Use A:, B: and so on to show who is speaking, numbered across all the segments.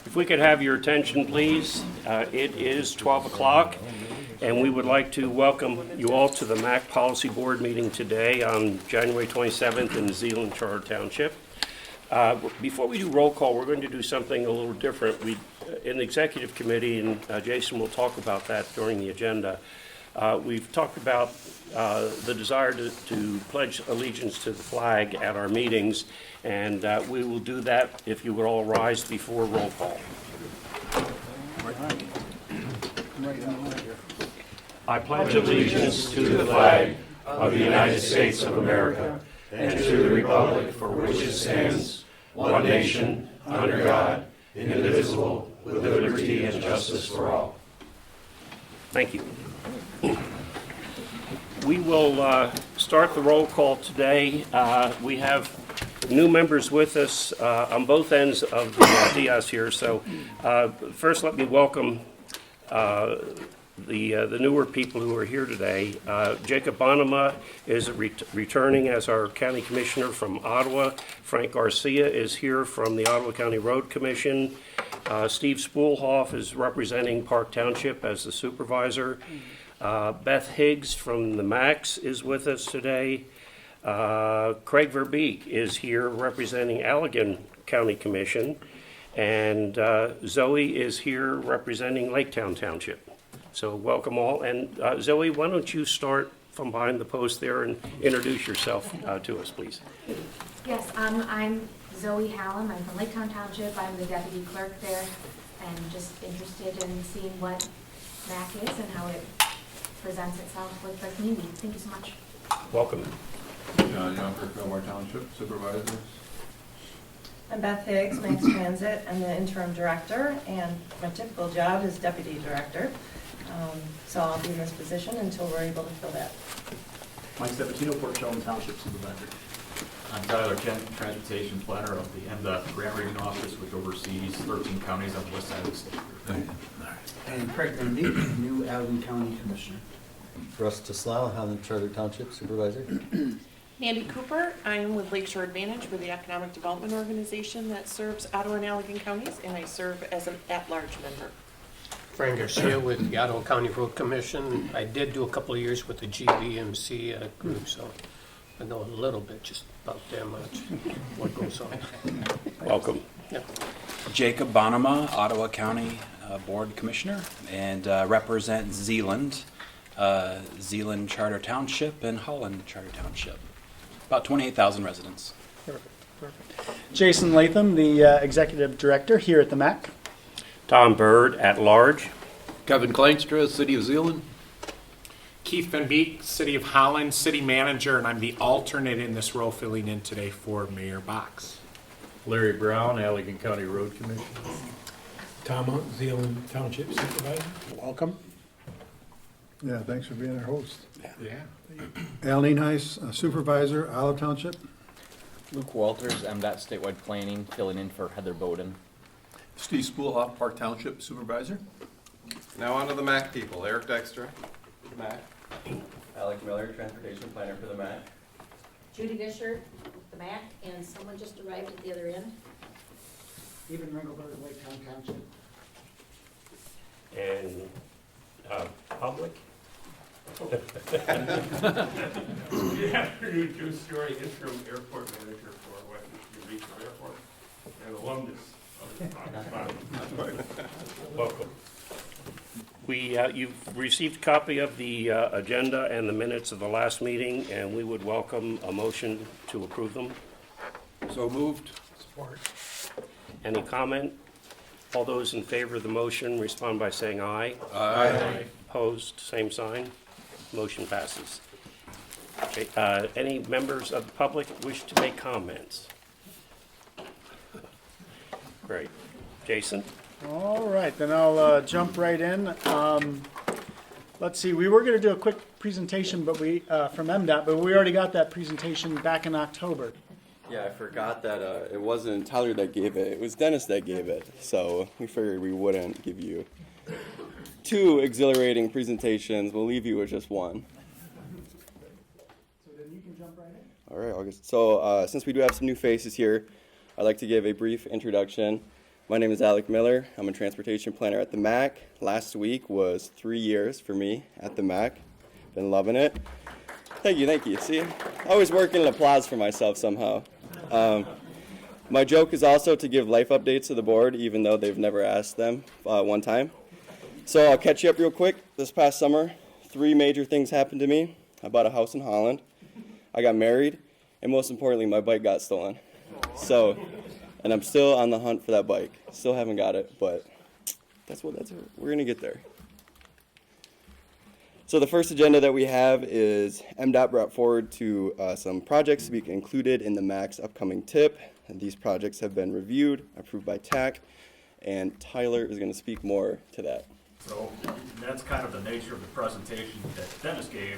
A: If we could have your attention, please. It is 12 o'clock, and we would like to welcome you all to the Macc Policy Board meeting today on January 27th in Zeeland Charter Township. Before we do roll call, we're going to do something a little different. In the executive committee, and Jason will talk about that during the agenda, we've talked about the desire to pledge allegiance to the flag at our meetings, and we will do that if you would all rise before roll call. I pledge allegiance to the flag of the United States of America and to the republic for which it stands, one nation, under God, indivisible, with liberty and justice for all. Thank you. We will start the roll call today. We have new members with us on both ends of the dais here. So first let me welcome the newer people who are here today. Jacob Bonema is returning as our county commissioner from Ottawa. Frank Garcia is here from the Ottawa County Road Commission. Steve Spoolhoff is representing Park Township as the supervisor. Beth Higgs from the Macc is with us today. Craig Verbeek is here representing Allegan County Commission. And Zoe is here representing Laketown Township. So welcome all. And Zoe, why don't you start from behind the post there and introduce yourself to us, please.
B: Yes, I'm Zoe Hallam. I'm from Laketown Township. I'm the deputy clerk there, and just interested in seeing what Macc is and how it presents itself with the community. Thank you so much.
A: Welcome.
C: John Younker, Fillmore Township Supervisor.
D: I'm Beth Higgs, Mass Transit. I'm the interim director, and my typical job is deputy director. So I'll be in this position until we're able to fill that.
E: Mike Sabatino, Port Sheldon Township Supervisor.
F: I'm Tyler Kent, Transportation Planner of the MDOT Grant Writing Office, which oversees 13 counties on the west side of the state.
E: And Craig Verbeek, new Allegan County Commissioner.
G: Russ Teslau, Highland Charter Township Supervisor.
H: Nandy Cooper, I am with Lakeshore Advantage. We're the economic development organization that serves Ottawa and Allegan counties, and I serve as an at-large member.
I: Frank Garcia with the Ottawa County Road Commission. I did do a couple of years with the GVMC group, so I know a little bit, just about that much, what goes on.
A: Welcome.
I: Yeah.
J: Jacob Bonema, Ottawa County Board Commissioner, and represent Zeeland, Zeeland Charter Township and Holland Charter Township. About 28,000 residents.
I: Perfect.
E: Jason Latham, the Executive Director here at the Macc.
A: Tom Bird at large.
C: Kevin Kleinstra, City of Zeeland.
K: Keith Van Beek, City of Holland, City Manager, and I'm the alternate in this role filling in today for Mayor Box.
C: Larry Brown, Allegan County Road Commission.
L: Tom Hunt, Zeeland Township Supervisor.
E: Welcome.
L: Yeah, thanks for being our host.
K: Yeah.
L: Al Nienhuis, Supervisor, Olive Township.
F: Luke Walters, MDOT Statewide Planning, filling in for Heather Bowden.
C: Steve Spoolhoff, Park Township Supervisor.
M: Now on to the Macc people. Eric Dexter, Macc.
G: Alec Miller, Transportation Planner for the Macc.
N: Judy Vischer, the Macc, and someone just arrived at the other end.
E: Stephen Ringelberg, Laketown Township.
A: And public.
O: Good afternoon, Joe Story, interim airport manager for West Michigan Regional Airport and alumnus of the
A: Welcome. You've received a copy of the agenda and the minutes of the last meeting, and we would welcome a motion to approve them.
C: So moved.
L: Support.
A: Any comment? All those in favor of the motion respond by saying aye.
C: Aye.
A: Opposed, same sign. Motion passes. Okay, any members of the public wish to make comments? Great. Jason?
E: All right, then I'll jump right in. Let's see, we were going to do a quick presentation but from MDOT, but we already got that presentation back in October.
M: Yeah, I forgot that it wasn't Tyler that gave it. It was Dennis that gave it. So we figured we wouldn't give you two exhilarating presentations. We'll leave you with just one.
E: So then you can jump right in.
M: All right, August. So since we do have some new faces here, I'd like to give a brief introduction. My name is Alec Miller. I'm a transportation planner at the Macc. Last week was 3 years for me at the Macc. Been loving it. Thank you. See, always working applause for myself somehow. My joke is also to give life updates to the board, even though they've never asked them one time. So I'll catch you up real quick. This past summer, 3 major things happened to me. I bought a house in Holland, I got married, and most importantly, my bike got stolen. So, and I'm still on the hunt for that bike. Still haven't got it, but we're gonna get there. So the first agenda that we have is MDOT brought forward to some projects to be included in the Macc's upcoming TIP. And these projects have been reviewed, approved by TAC, and Tyler is going to speak more to that.
F: So that's kind of the nature of the presentation that Dennis gave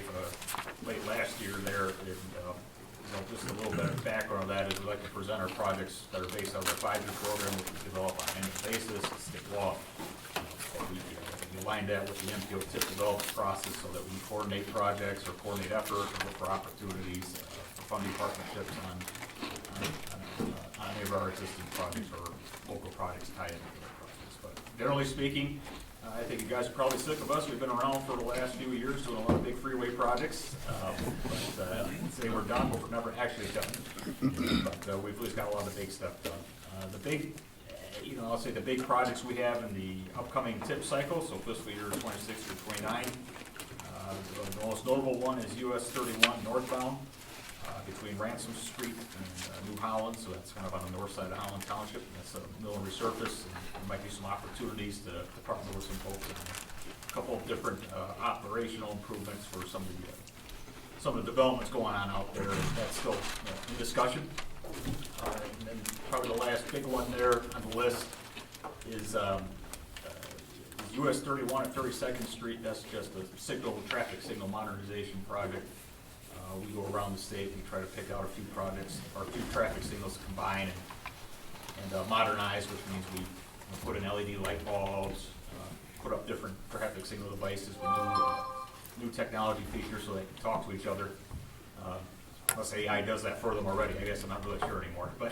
F: late last year there. And, just a little bit of background on that is we'd like to present our projects that are based on the 5-year program, which we develop on an annual basis. It's state law. We align that with the MPO TIP development process so that we can coordinate projects or coordinate effort and look for opportunities for funding partnerships on any of our existing projects or local projects tied into those projects. But generally speaking, I think you guys are probably sick of us. We've been around for the last few years doing a lot of big freeway projects. But say we're done, but we're never actually done. But we've at least got a lot of the big stuff done. The big, I'll say the big projects we have in the upcoming TIP cycle, so fiscal year 26 through 29. The most notable one is US 31 northbound between Ransom Street and New Holland, so that's kind of on the north side of Holland Township. That's a mill and resurface, and there might be some opportunities to partner with some folks on a couple of different operational improvements for some of the developments going on out there. That's still in discussion. And then probably the last big one there on the list is US 31 at 32nd Street. That's just a traffic signal modernization project. We go around the state, we try to pick out a few projects, or a few traffic signals to combine and modernize, which means we put in LED light bulbs, put up different traffic signal devices with new technology features so they can talk to each other. Unless AI does that for them already, I guess I'm not really sure anymore. But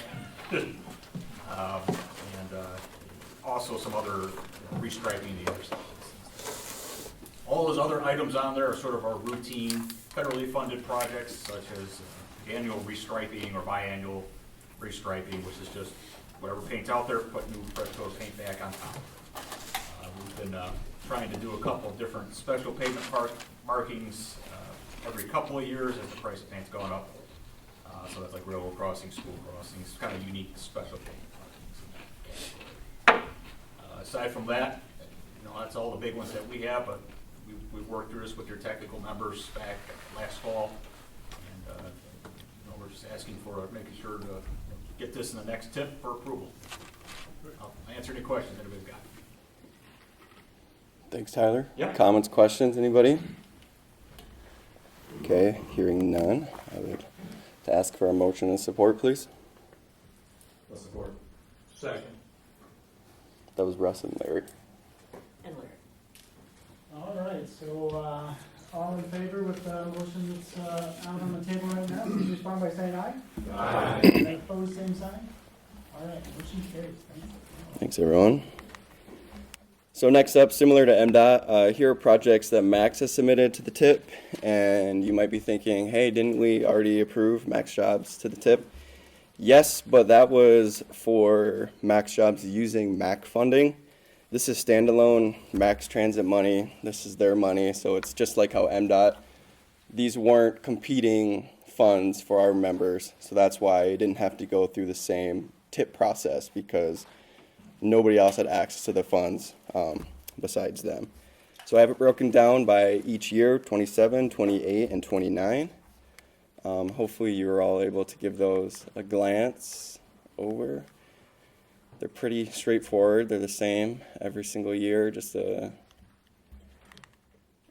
F: also some other restriping the intersections. All those other items on there are sort of our routine federally funded projects, such as annual restriping or biannual restriping, which is just whatever paint's out there, put new fresh coat paint back on top. We've been trying to do a couple of different special pavement markings every couple of years as the price of paint's gone up. So that's like railroad crossings, school crossings, kind of unique special pavement markings. Aside from that, that's all the big ones that we have, but we've worked through this with your technical members back last fall, and we're just asking for making sure to get this in the next TIP for approval. I'll answer any questions anybody's got.
M: Thanks, Tyler.
F: Yeah.
M: Comments, questions, anybody? Okay, hearing none, I would ask for a motion and support, please.
F: Support. Second.
M: That was Russ and Larry.
N: And Larry.
E: All right, so all in favor with the motion that's out on the table right now, please respond by saying aye.
F: Aye.
E: Any opposed, same sign. All right, motion carries. Thank you.
M: Thanks, everyone. So next up, similar to MDOT, here are projects that Macc has submitted to the TIP, and you might be thinking, hey, didn't we already approve Macc jobs to the TIP? Yes, but that was for Macc jobs using Macc funding. This is standalone Mac's transit money. This is their money, so it's just like how MDOT. These weren't competing funds for our members, so that's why it didn't have to go through the same TIP process, because nobody else had access to the funds besides them. So I have it broken down by each year, 27, 28, and 29. Hopefully you're all able to give those a glance over. They're pretty straightforward. They're the same every single year. Just the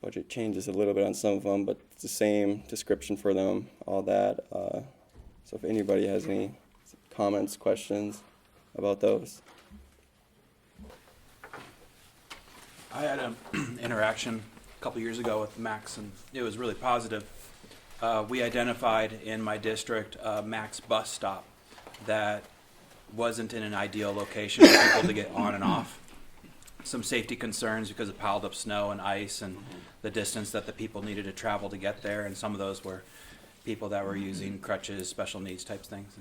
M: budget changes a little bit on some of them, but it's the same description for them, all that. So if anybody has any comments, questions about those.
J: I had an interaction a couple years ago with Mac's, and it was really positive. We identified in my district a Mac's bus stop that wasn't in an ideal location for people to get on and off. Some safety concerns because of piled up snow and ice and the distance that the people needed to travel to get there, and some of those were people that were using crutches, special needs types things.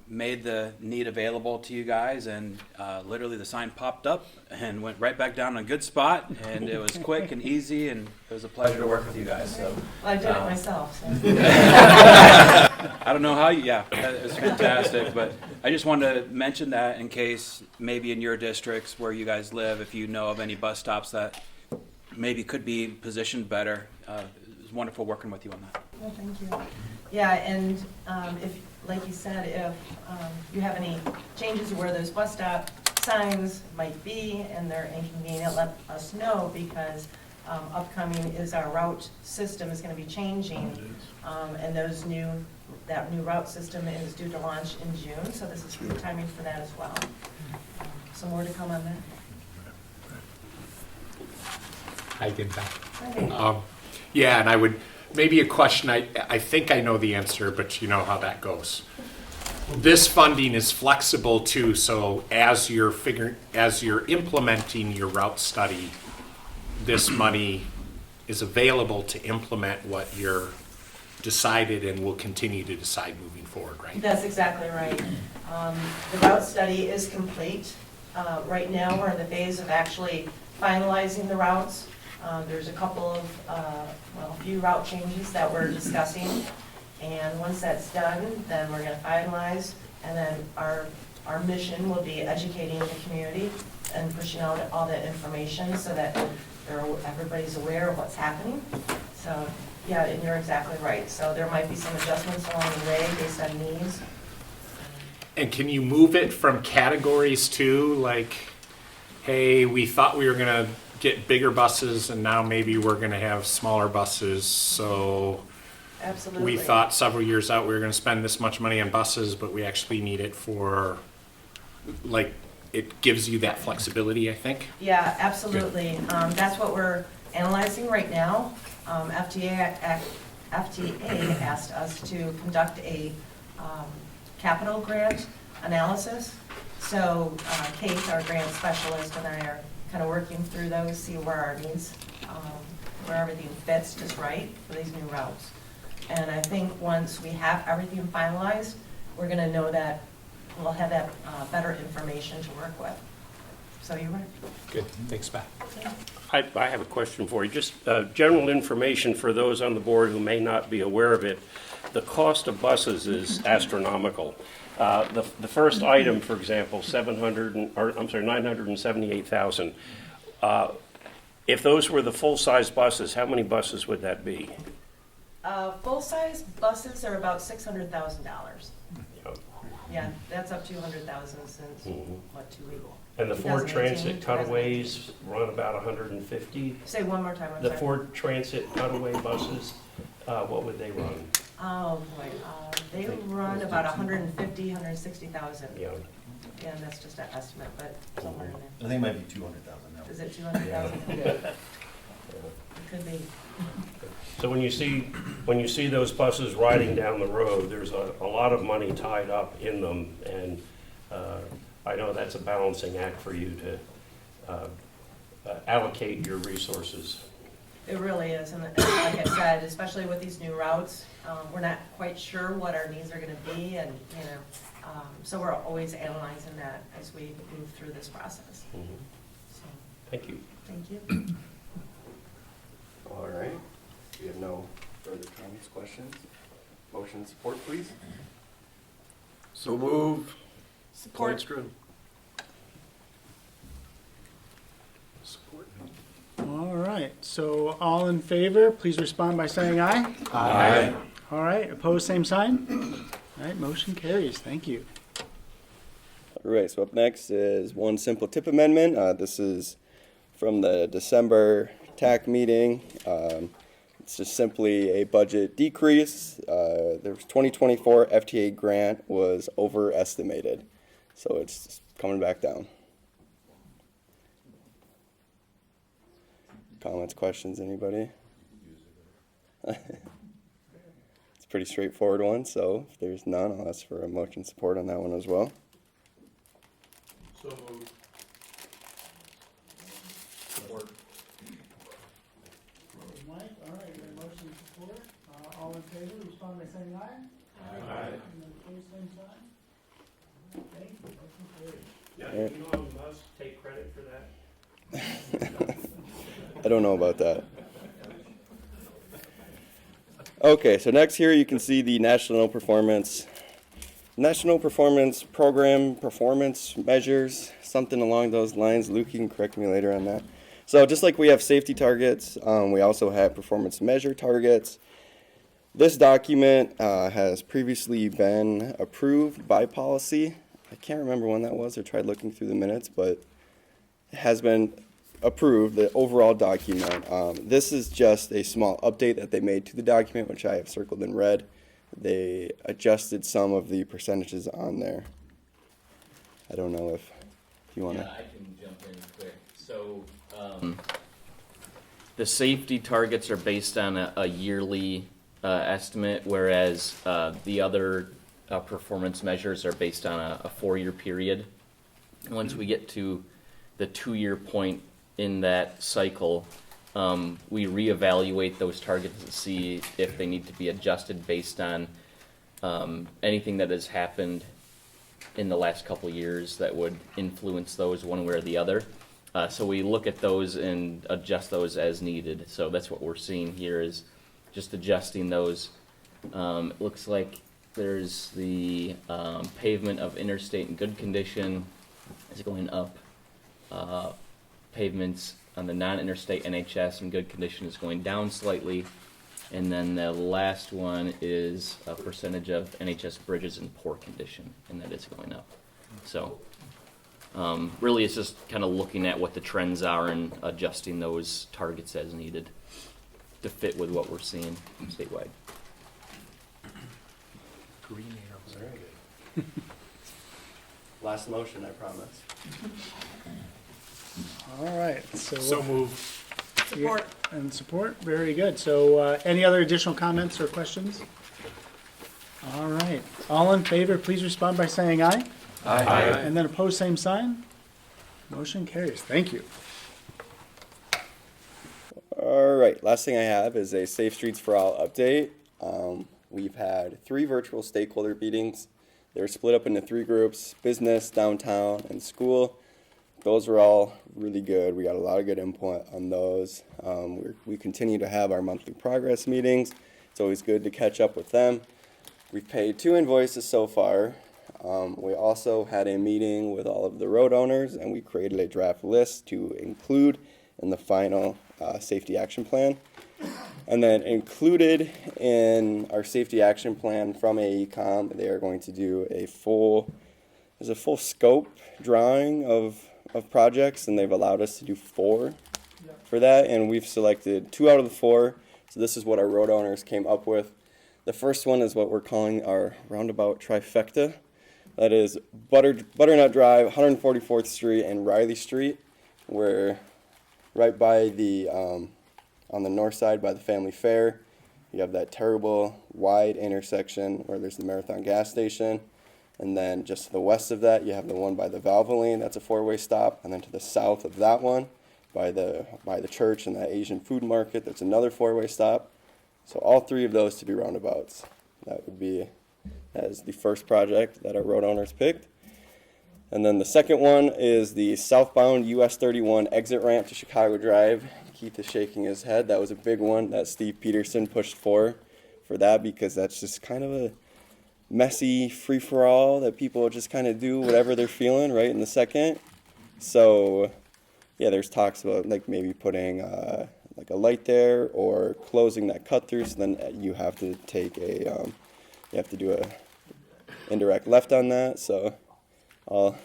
J: Made the need available to you guys, and literally the sign popped up and went right back down in a good spot, and it was quick and easy, and it was a pleasure to work with you guys. So
D: Well, I did it myself, so.
J: I don't know how you, yeah, it was fantastic, but I just wanted to mention that in case maybe in your districts where you guys live, if you know of any bus stops that maybe could be positioned better. It was wonderful working with you on that.
D: Well, thank you. Yeah, and if, like you said, if you have any changes to where those bus stop signs might be and they're inconvenient, let us know, because upcoming is our route system is going to be changing, and that new route system is due to launch in June, so this is good timing for that as well. Some more to come on that.
K: I did that.
D: Okay.
K: Yeah, and I would, maybe a question, I think I know the answer, but you know how that goes. This funding is flexible too, so as you're implementing your route study, this money is available to implement what you're decided and will continue to decide moving forward, right?
D: That's exactly right. The route study is complete. Right now, we're in the phase of actually finalizing the routes. There's a couple of, a few route changes that we're discussing. And once that's done, then we're going to finalize. And then our mission will be educating the community and pushing out all the information so that everybody's aware of what's happening. So, yeah, and you're exactly right. So there might be some adjustments along the way based on needs.
K: And can you move it from categories too? Like, hey, we thought we were going to get bigger buses and now maybe we're going to have smaller buses. So
D: Absolutely.
K: we thought several years out we were going to spend this much money on buses, but we actually need it for, like, it gives you that flexibility, I think.
D: Yeah, absolutely. That's what we're analyzing right now. FTA asked us to conduct a capital grant analysis. So Kate, our grant specialist, and I are kind of working through those, see where our needs, where everything fits just right for these new routes. And I think once we have everything finalized, we're going to know that we'll have that better information to work with. So you're right.
K: Good. Thanks, Pat.
A: I have a question for you. Just general information for those on the board who may not be aware of it. The cost of buses is astronomical. The first item, for example, $978,000. If those were the full-size buses, how many buses would that be?
D: Full-size buses are about $600,000.
A: Yep.
D: Yeah, that's up 200,000 since, what, 2 weeks?
A: And the Ford
D: 2018,
A: Transit cutaways run about 150.
D: Say one more time, I'm
A: The
D: sorry.
A: Ford Transit cutaway buses, what would they run?
D: Oh, boy, they run about 150, 160,000.
A: Yeah.
D: Yeah, and that's just an estimate, but somewhere in
G: I think it might be 200,000 now.
D: there. Is it 200,000? It could be.
A: So when you see those buses riding down the road, there's a lot of money tied up in them, and I know that's a balancing act for you to allocate your resources.
D: It really is, and like I said, especially with these new routes, we're not quite sure what our needs are going to be, and so we're always analyzing that as we move through this process.
A: Mhm.
D: So,
A: Thank you.
D: thank you.
M: All right. We have no further comments, questions? Motion support, please.
C: So moved.
D: Support.
C: Langston.
K: Support.
E: All right, so all in favor, please respond by saying aye.
C: Aye.
E: All right, opposed, same sign. All right, motion carries. Thank you.
M: All right, so up next is one simple tip amendment. This is from the December TAC meeting. It's just simply a budget decrease. There was 2024 FTA grant was overestimated, so it's just coming back down. Comments, questions, anybody? It's a pretty straightforward one, so if there's none, I'll ask for a motion support on that one as well.
O: So moved.
C: Support.
E: Mike, all right, we have a motion and support. All in favor, respond by saying aye.
O: Aye.
E: And then opposed, same sign. Thank you, motion carries.
A: Yeah, you know I must take credit for that.
M: I don't know about that. Okay, so next here you can see the National Performance Program performance measures, something along those lines. Luke, you can correct me later on that. So just like we have safety targets, we also have performance measure targets. This document has previously been approved by policy. I can't remember when that was. I tried looking through the minutes, but it has been approved, the overall document. This is just a small update that they made to the document, which I have circled in red. They adjusted some of the percentages on there. I don't know if you want to.
P: Yeah, I can jump in quick. So the safety targets are based on a yearly estimate, whereas the other performance measures are based on a 4-year period. Once we get to the 2-year point in that cycle, we reevaluate those targets to see if they need to be adjusted based on anything that has happened in the last couple of years that would influence those one way or the other. So we look at those and adjust those as needed. So that's what we're seeing here is just adjusting those. It looks like there's the pavement of interstate in good condition is going up. Pavements on the non-interstate NHS in good condition is going down slightly. And then the last one is a percentage of NHS bridges in poor condition, and that is going up. So really it's just kind of looking at what the trends are and adjusting those targets as needed to fit with what we're seeing statewide.
K: Green arrows.
M: Very good. Last motion, I promise.
E: All right,
K: So moved.
H: Support.
E: And support, very good. So any other additional comments or questions? All right, all in favor, please respond by saying aye.
C: Aye.
E: And then opposed, same sign. Motion carries. Thank you.
M: All right, last thing I have is a Safe Streets for All update. We've had 3 virtual stakeholder meetings. They're split up into 3 groups: business, downtown, and school. Those were all really good. We got a lot of good input on those. We continue to have our monthly progress meetings. It's always good to catch up with them. We've paid 2 invoices so far. We also had a meeting with all of the road owners, and we created a draft list to include in the final safety action plan. And then included in our safety action plan from AECom, they are going to do a full scope drawing of projects, and they've allowed us to do 4 for that, and we've selected 2 out of the 4. So this is what our road owners came up with. The first one is what we're calling our roundabout trifecta. That is Butternut Drive, 144th Street, and Riley Street. We're right by the on the north side by the Family Fair. You have that terrible wide intersection where there's the Marathon gas station. And then just to the west of that, you have the one by the Valvoline. That's a 4-way stop. And then to the south of that one, by the church and that Asian food market, that's another 4-way stop. So all 3 of those to be roundabouts. That is the first project that our road owners picked. And then the second one is the southbound US 31 exit ramp to Chicago Drive. Keith is shaking his head. That was a big one that Steve Peterson pushed for that, because that's just kind of a messy free-for-all that people just kind of do whatever they're feeling right in the second. So yeah, there's talks about like maybe putting like a light there or closing that cut through, so then you have to take you have to do a indirect left on that. So I'll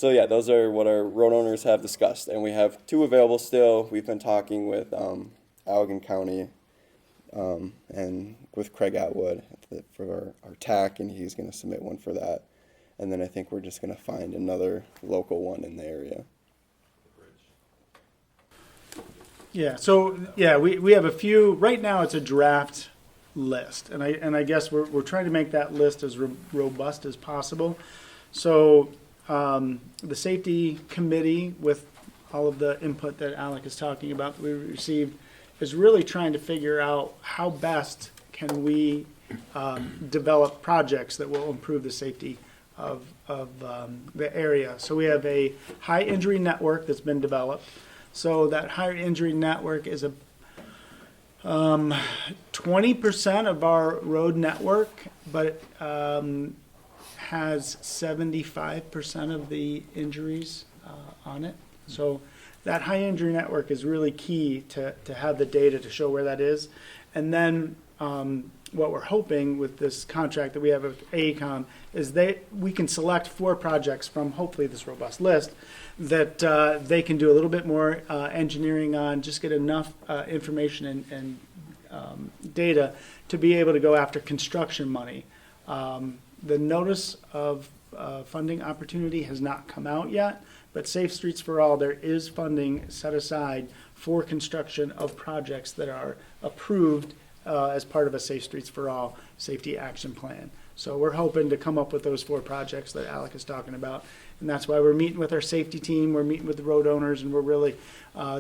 M: So yeah, those are what our road owners have discussed, and we have 2 available still. We've been talking with Allegan County and with Craig Atwood for our TAC, and he's going to submit one for that. And then I think we're just going to find another local one in the area.
E: Yeah, so yeah, we have a few. Right now it's a draft list. And I guess we're trying to make that list as robust as possible. So the safety committee, with all of the input that Alec is talking about that we received, is really trying to figure out how best can we develop projects that will improve the safety of the area. So we have a high injury network that's been developed. So that high injury network is 20% of our road network, but has 75% of the injuries on it. So that high injury network is really key to have the data to show where that is. And then what we're hoping with this contract that we have with AECOM is we can select 4 projects from hopefully this robust list that they can do a little bit more engineering on, just get enough information and data to be able to go after construction money. The notice of funding opportunity has not come out yet, but Safe Streets for All, there is funding set aside for construction of projects that are approved as part of a Safe Streets for All safety action plan. So we're hoping to come up with those 4 projects that Alec is talking about. And that's why we're meeting with our safety team, we're meeting with the road owners, and we're really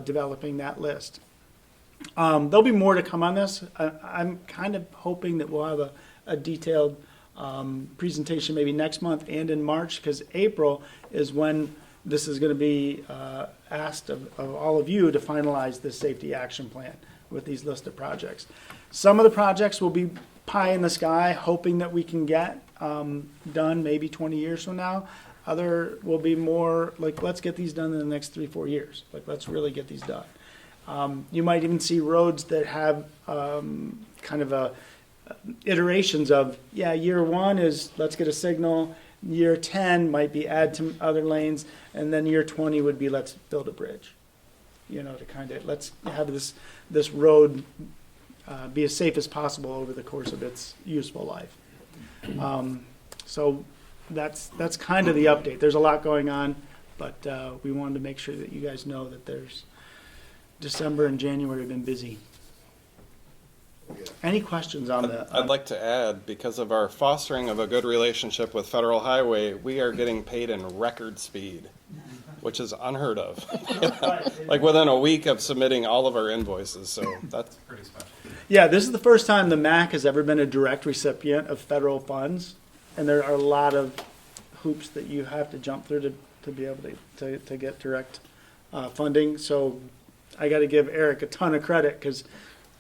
E: developing that list. There'll be more to come on this. I'm kind of hoping that we'll have a detailed presentation maybe next month and in March, because April is when this is going to be asked of all of you to finalize this safety action plan with these list of projects. Some of the projects will be pie in the sky, hoping that we can get done maybe 20 years from now. Other will be more like, let's get these done in the next 3-4 years. Like, let's really get these done. You might even see roads that have kind of iterations of, year 1 is let's get a signal, year 10 might be add to other lanes, and then year 20 would be let's build a bridge. To kind of, let's have this road be as safe as possible over the course of its useful life. So that's kind of the update. There's a lot going on, but we wanted to make sure that you guys know that there's December and January have been busy. Any questions on that?
Q: I'd like to add, because of our fostering of a good relationship with Federal Highway, we are getting paid in record speed, which is unheard of. Like within a week of submitting all of our invoices, so that's
F: Pretty special.
E: Yeah, this is the first time the Macc has ever been a direct recipient of federal funds, and there are a lot of hoops that you have to jump through to be able to get direct funding. So I got to give Eric a ton of credit because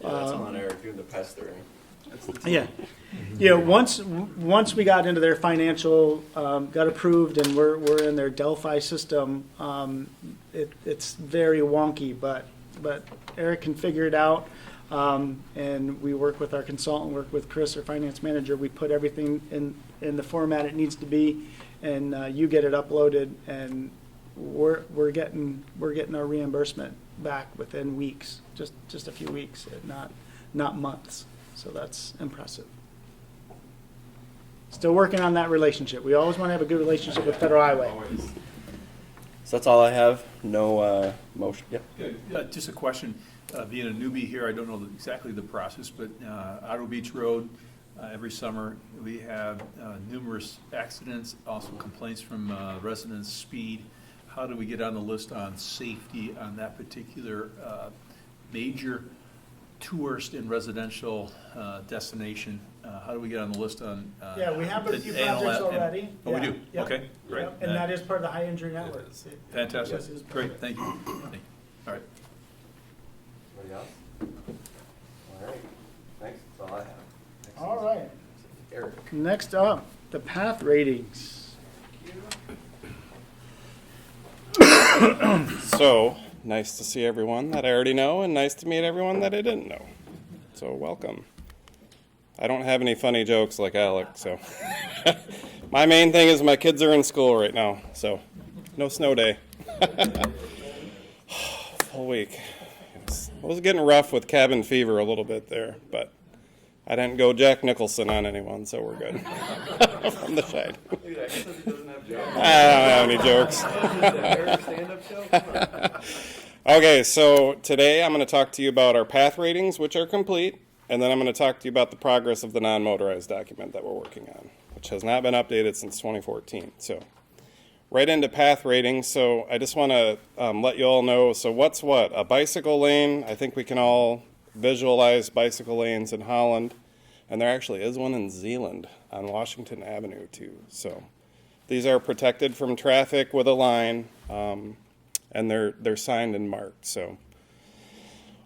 M: that's on Eric doing the pass through.
E: Once we got into their financial, got approved, and we're in their Delphi system, it's very wonky, but Eric can figure it out, and we work with our consultant, work with Chris, our finance manager. We put everything in the format it needs to be, and you get it uploaded, and we're getting our reimbursement back within weeks, just a few weeks, not months. So that's impressive. Still working on that relationship. We always want to have a good relationship with Federal Highway.
M: So that's all I have. No motion. Yep.
R: Just a question. Being a newbie here, I don't know exactly the process, but Ottawa Beach Road, every summer we have numerous accidents, also complaints from residents, speed. How do we get on the list on safety on that particular major tourist and residential destination? How do we get on the list on?
E: We have a few projects already.
R: We do?
E: Yep.
R: Okay, great.
E: Yep. And that is part of the high injury network.
R: Fantastic.
E: Yes, it is part
R: Great,
E: of it.
R: thank you. All right.
M: Anybody else? All right. Thanks. That's all I have.
E: All right.
M: Eric.
E: Next up, the path ratings.
Q: So, nice to see everyone that I already know, and nice to meet everyone that I didn't know. So, welcome. I don't have any funny jokes like Alec, so. My main thing is my kids are in school right now, so no snow day. Full week. It was getting rough with cabin fever a little bit there, but I didn't go Jack Nicholson on anyone, so we're good. From the side. I don't have any jokes. Okay, so today I'm going to talk to you about our path ratings, which are complete, And then I'm going to talk to you about the progress of the non-motorized document that we're working on, which has not been updated since 2014. So right into path ratings. So I just want to let you all know, so what's what? A bicycle lane, I think we can all visualize bicycle lanes in Holland. And there actually is one in Zeeland on Washington Avenue too. So these are protected from traffic with a line, and they're signed and marked. So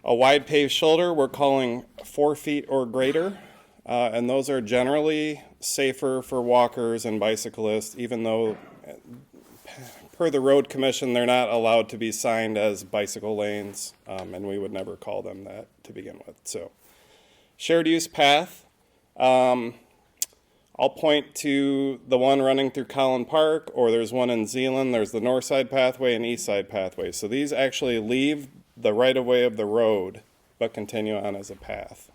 Q: a wide paved shoulder we're calling 4 feet or greater, and those are generally safer for walkers and bicyclists, even though per the road commission they're not allowed to be signed as bicycle lanes, and we would never call them that to begin with. So shared use path. I'll point to the one running through Collin Park, or there's one in Zeeland. There's the north side pathway and east side pathway. So these actually leave the right-of-way of the road, but continue on as a path.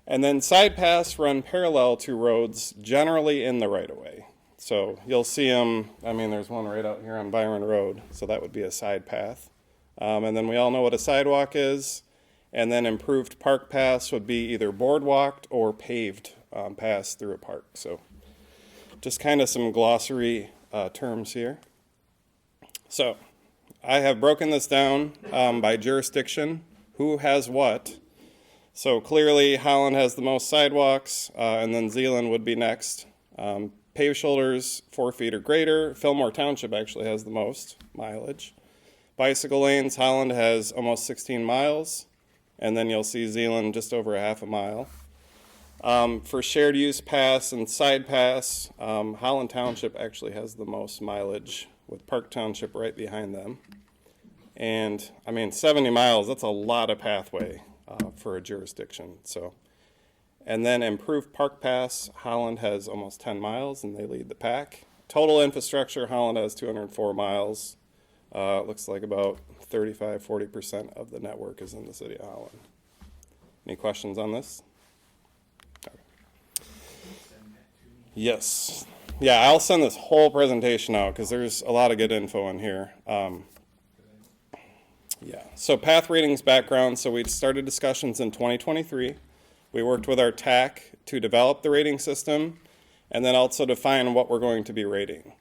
Q: And then side paths run parallel to roads, generally in the right-of-way. So you'll see them, I mean, there's one right out here on Byron Road, so that would be a side path. And then we all know what a sidewalk is. And then improved park paths would be either boardwalked or paved paths through a park. So just kind of some glossary terms here. So I have broken this down by jurisdiction, who has what. So clearly Holland has the most sidewalks, and then Zeeland would be next. Paved shoulders 4 feet or greater. Fillmore Township actually has the most mileage. Bicycle lanes, Holland has almost 16 miles. And then you'll see Zeeland just over a half a mile. For shared use paths and side paths, Holland Township actually has the most mileage, with Park Township right behind them. And I mean, 70 miles, that's a lot of pathway for a jurisdiction. So, and then improved park paths, Holland has almost 10 miles and they lead the pack. Total infrastructure, Holland has 204 miles. Looks like about 35–40% of the network is in the city of Holland. Any questions on this? Okay. Yes. Yeah, I'll send this whole presentation out because there's a lot of good info in here. Yeah, so path ratings background. So we started discussions in 2023. We worked with our TAC to develop the rating system and then also define what we're going to be rating.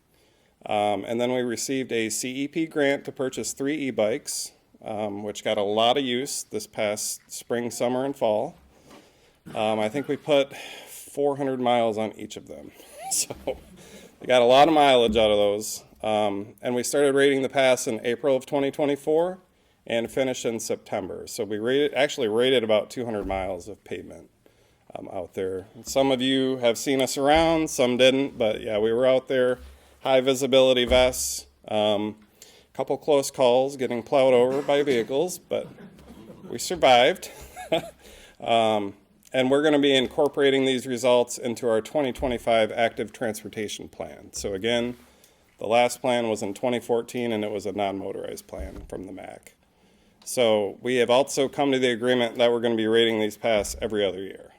Q: And then we received a CEP grant to purchase 3 e-bikes, which got a lot of use this past spring, summer, and fall. I think we put 400 miles on each of them. So we got a lot of mileage out of those. And we started rating the paths in April of 2024 and finished in September. So we actually rated about 200 miles of pavement out there. Some of you have seen us around, some didn't, but yeah, we were out there. High visibility vests, couple close calls, getting plowed over by vehicles, but we survived. And we're going to be incorporating these results into our 2025 active transportation plan. So again, the last plan was in 2014 and it was a non-motorized plan from the Macc. So we have also come to the agreement that we're going to be rating these paths every other year.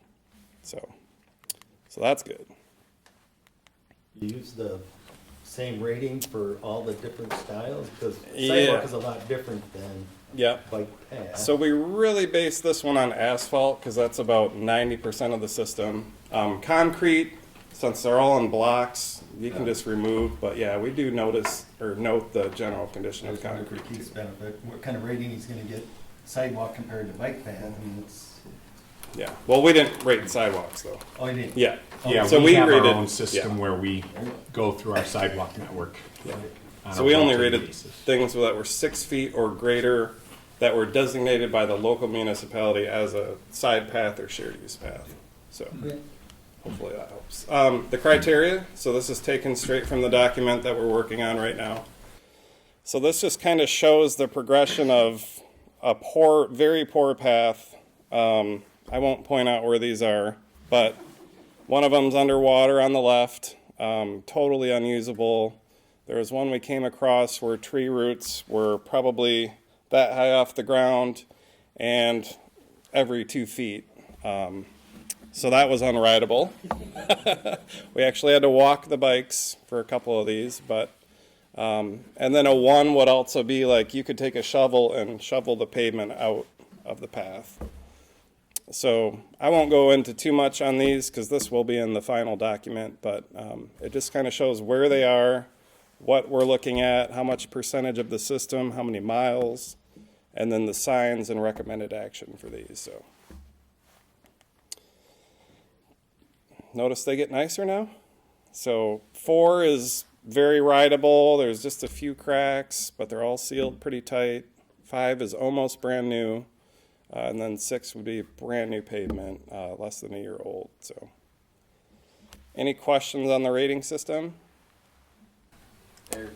Q: So that's good.
G: You use the same rating for all the different styles? Because
Q: Yeah.
G: sidewalk is a lot different than bike path.
Q: So we really base this one on asphalt because that's about 90% of the system. Concrete, since they're all in blocks, you can just remove. But yeah, we do note the general condition of concrete.
G: Keith's benefit, what kind of rating he's going to get sidewalk compared to bike path? I mean, it's.
Q: Yeah. Well, we didn't rate sidewalks though.
G: Oh, you didn't?
Q: Yeah.
K: Yeah,
Q: So
K: we have
Q: rated,
K: our own system where we go through our sidewalk network.
Q: Yeah.
K: on
Q: So
K: a
Q: we only
K: rotating
Q: rated
K: basis.
Q: things that were 6 feet or greater that were designated by the local municipality as a side path or shared use path. So hopefully that helps. The criteria, so this is taken straight from the document that we're working on right now. So this just kind of shows the progression of a very poor path. I won't point out where these are, but one of them's underwater on the left, totally unusable. There was one we came across where tree roots were probably that high off the ground and every 2 feet. So that was unrideable. We actually had to walk the bikes for a couple of these, but and then a 1 would also be like you could take a shovel and shovel the pavement out of the path. So I won't go into too much on these because this will be in the final document, but it just kind of shows where they are, what we're looking at, how much percentage of the system, how many miles, and then the signs and recommended action for these. So notice they get nicer now. So 4 is very rideable. There's just a few cracks, but they're all sealed pretty tight. 5 is almost brand new. And then 6 would be brand new pavement, less than a year old. So, any questions on the rating system?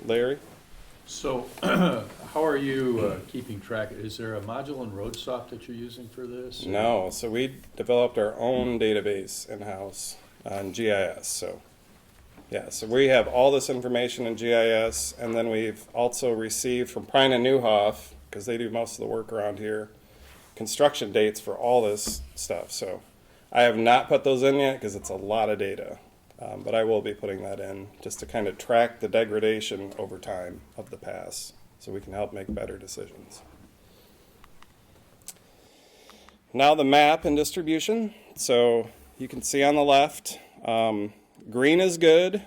Q: Larry?
R: So how are you keeping track? Is there a module in RoadSoft that you're using for this?
Q: No. So we developed our own database in-house on GIS. So, yeah. So we have all this information in GIS, and then we've also received from Prine and Newhoff, because they do most of the work around here, construction dates for all this stuff. So I have not put those in yet because it's a lot of data, but I will be putting that in just to kind of track the degradation over time of the pass so we can help make better decisions. Now the map and distribution. So you can see on the left, green is good,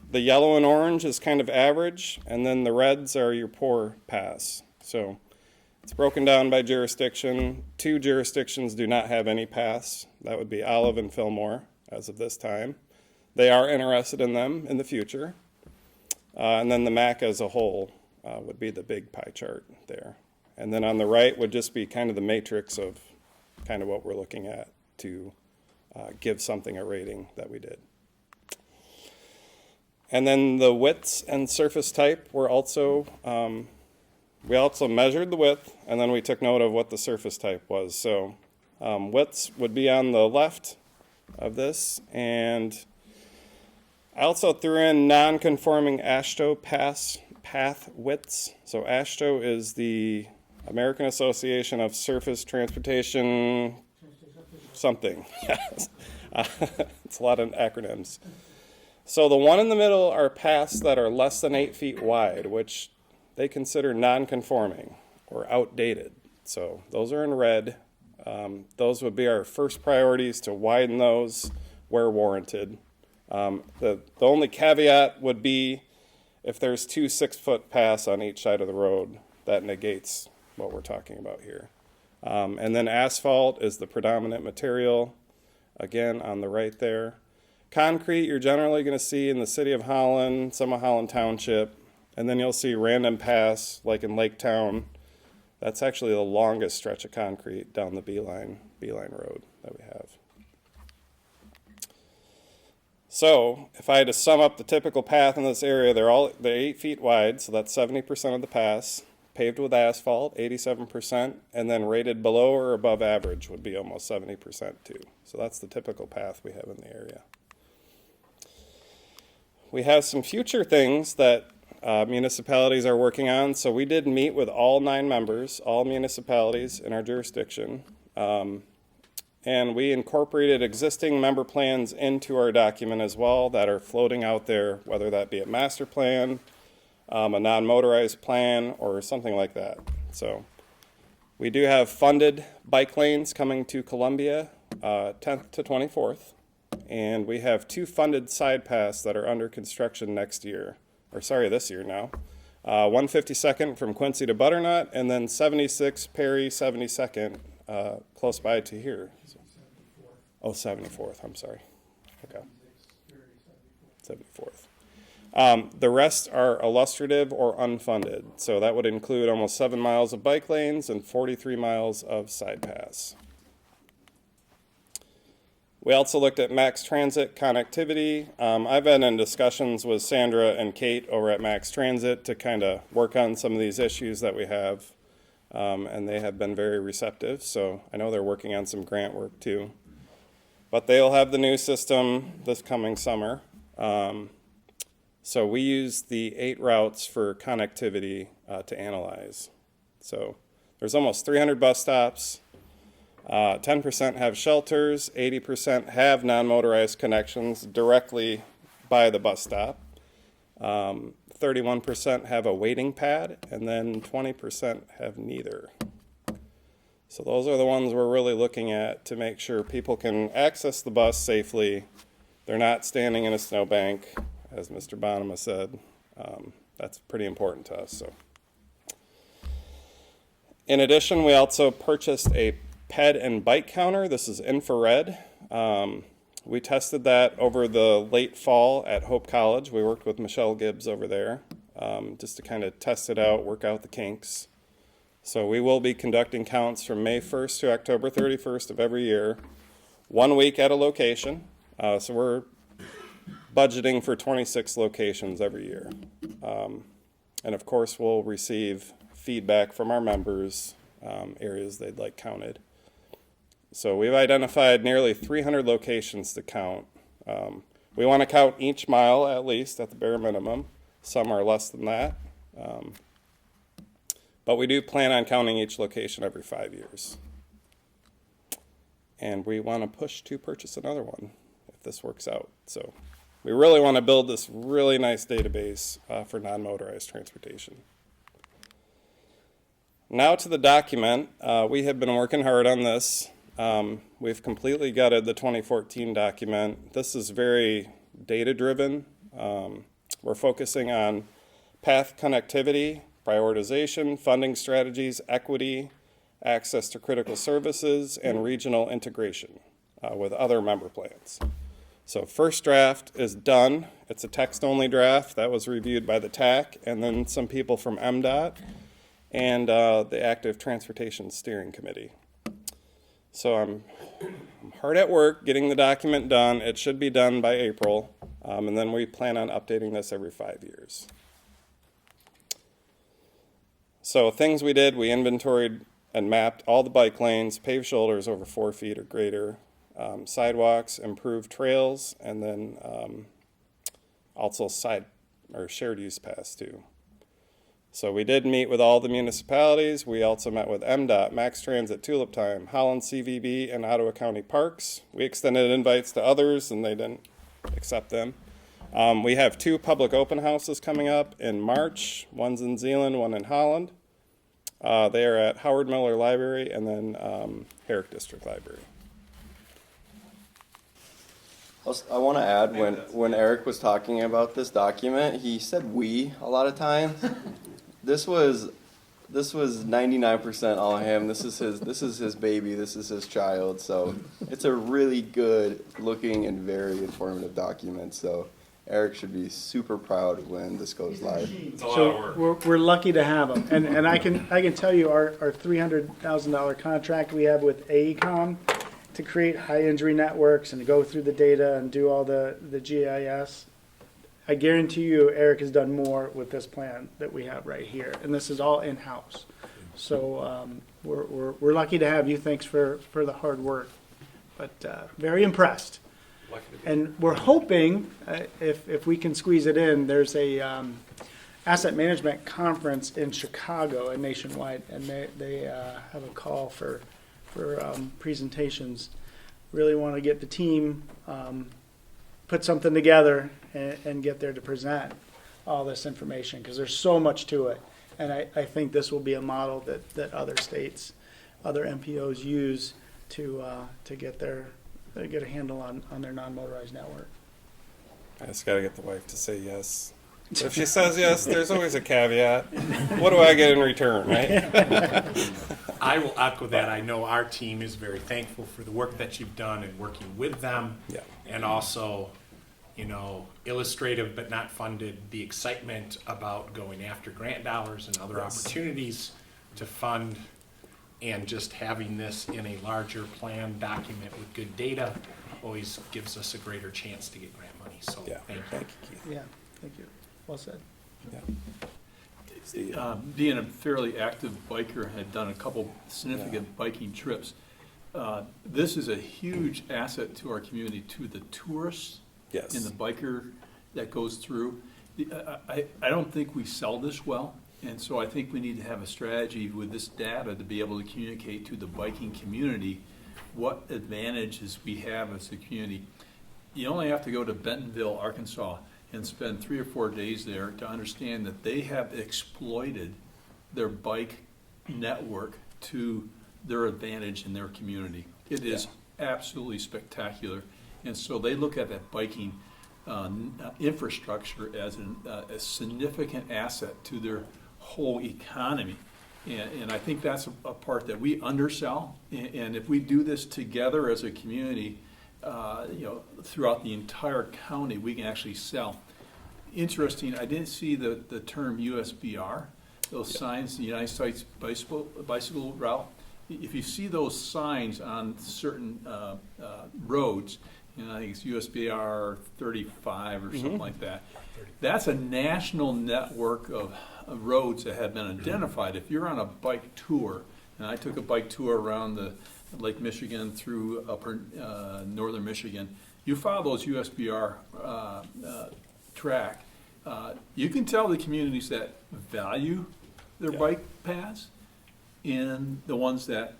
Q: the yellow and orange is kind of average, and then the reds are your poor pass. So it's broken down by jurisdiction. 2 jurisdictions do not have any paths. That would be Olive and Fillmore as of this time. They are interested in them in the future. And then the Macc as a whole would be the big pie chart there. And then on the right would just be kind of the matrix of kind of what we're looking at to give something a rating that we did. And then the widths and surface type were also we also measured the width, and then we took note of what the surface type was. So widths would be on the left of this, and I also threw in non-conforming AASHTO path widths. So AASHTO is the American Association of Surface Transportation something. It's a lot of acronyms. So the one in the middle are paths that are less than 8 feet wide, which they consider non-conforming or outdated. So those are in red. Those would be our first priorities to widen those where warranted. The only caveat would be if there's 2 6-foot paths on each side of the road, that negates what we're talking about here. And then asphalt is the predominant material, again on the right there. Concrete you're generally going to see in the city of Holland, some of Holland Township, and then you'll see random paths like in Lake Town. That's actually the longest stretch of concrete down the Beeline Road that we have. So if I had to sum up the typical path in this area, they're 8 feet wide, so that's 70% of the pass. Paved with asphalt, 87%, and then rated below or above average would be almost 70% too. So that's the typical path we have in the area. We have some future things that municipalities are working on. So we did meet with all 9 members, all municipalities in our jurisdiction. And we incorporated existing member plans into our document as well that are floating out there, whether that be a master plan, a non-motorized plan, or something like that. So we do have funded bike lanes coming to Columbia 10th to 24th. And we have 2 funded side paths that are under construction this year now. 152nd from Quincy to Butternut, and then 76 Perry 72nd close by to here. Oh, 74th, I'm sorry. Okay. 74th. The rest are illustrative or unfunded. So that would include almost 7 miles of bike lanes and 43 miles of side paths. We also looked at Macc Transit connectivity. I've been in discussions with Sandra and Kate over at Macc Transit to kind of work on some of these issues that we have, and they have been very receptive. So I know they're working on some grant work too. But they'll have the new system this coming summer. So we use the 8 routes for connectivity to analyze. So there's almost 300 bus stops. 10% have shelters, 80% have non-motorized connections directly by the bus stop. 31% have a waiting pad, and then 20% have neither. So those are the ones we're really looking at to make sure people can access the bus safely. They're not standing in a snowbank, as Mr. Bonema said. That's pretty important to us. So, in addition, we also purchased a ped and bike counter. This is infrared. We tested that over the late fall at Hope College. We worked with Michelle Gibbs over there just to kind of test it out, work out the kinks. So we will be conducting counts from May 1st to October 31st of every year, 1 week at a location. So we're budgeting for 26 locations every year. And of course, we'll receive feedback from our members, areas they'd like counted. So we've identified nearly 300 locations to count. We want to count each mile at least at the bare minimum. Some are less than that. But we do plan on counting each location every 5 years. And we want to push to purchase another one if this works out. So we really want to build this really nice database for non-motorized transportation. Now to the document. We have been working hard on this. We've completely gutted the 2014 document. This is very data-driven. We're focusing on path connectivity, prioritization, funding strategies, equity, access to critical services, and regional integration with other member plans. So first draft is done. It's a text-only draft that was reviewed by the TAC and then some people from MDOT and the Active Transportation Steering Committee. So I'm hard at work getting the document done. It should be done by April, and then we plan on updating this every 5 years. So things we did, we inventoried and mapped all the bike lanes, paved shoulders over 4 feet or greater, sidewalks, improved trails, and then also side or shared use paths too. So we did meet with all the municipalities. We also met with MDOT, Max Transit, Tulip Time, Holland CVB, and Ottawa County Parks. We extended invites to others and they didn't accept them. We have 2 public open houses coming up in March. One's in Zeeland, one in Holland. They are at Howard Miller Library and then Herrick District Library.
M: I want to add, when Eric was talking about this document, he said "we" a lot of times. This was 99% all him. This is his baby. This is his child. So it's a really good looking and very informative document. So Eric should be super proud when this goes live.
E: So we're lucky to have him, and I can tell you our $300,000 contract we have with AECOM to create high injury networks and to go through the data and do all the GIS. I guarantee you, Eric has done more with this plan that we have right here, and this is all in-house. So we're lucky to have you. Thanks for the hard work, but very impressed. And we're hoping, if we can squeeze it in, there's a asset management conference in Chicago and nationwide, and they have a call for presentations. Really want to get the team put something together and get there to present all this information, because there's so much to it. And I think this will be a model that other states, other MPOs use to get a handle on their non-motorized network.
Q: I just got to get the wife to say yes. If she says yes, there's always a caveat. What do I get in return, right?
K: I will echo that. I know our team is very thankful for the work that you've done and working with them.
Q: Yeah.
K: And also, illustrative but not funded, the excitement about going after grant dollars and other opportunities to fund, and just having this in a larger plan document with good data always gives us a greater chance to get grant money. So thank you, Keith.
E: Yeah, thank you. Well said.
Q: Yeah.
R: Being a fairly active biker, had done a couple significant biking trips. This is a huge asset to our community, to the tourists
Q: Yes.
R: and the biker that goes through. I don't think we sell this well, and so I think we need to have a strategy with this data to be able to communicate to the biking community what advantages we have as a community. You only have to go to Bentonville, Arkansas, and spend 3 or 4 days there to understand that they have exploited their bike network to their advantage in their community. It is absolutely spectacular. And so they look at that biking infrastructure as a significant asset to their whole economy. And I think that's a part that we undersell. And if we do this together as a community, throughout the entire county, we can actually sell. Interesting, I didn't see the term USBR, those signs, the United States bicycle route. If you see those signs on certain roads, I think it's USBR 35 or something like that. That's a national network of roads that have been identified. If you're on a bike tour, and I took a bike tour around the Lake Michigan through upper northern Michigan, you follow those USBR track, you can tell the communities that value their bike paths and the ones that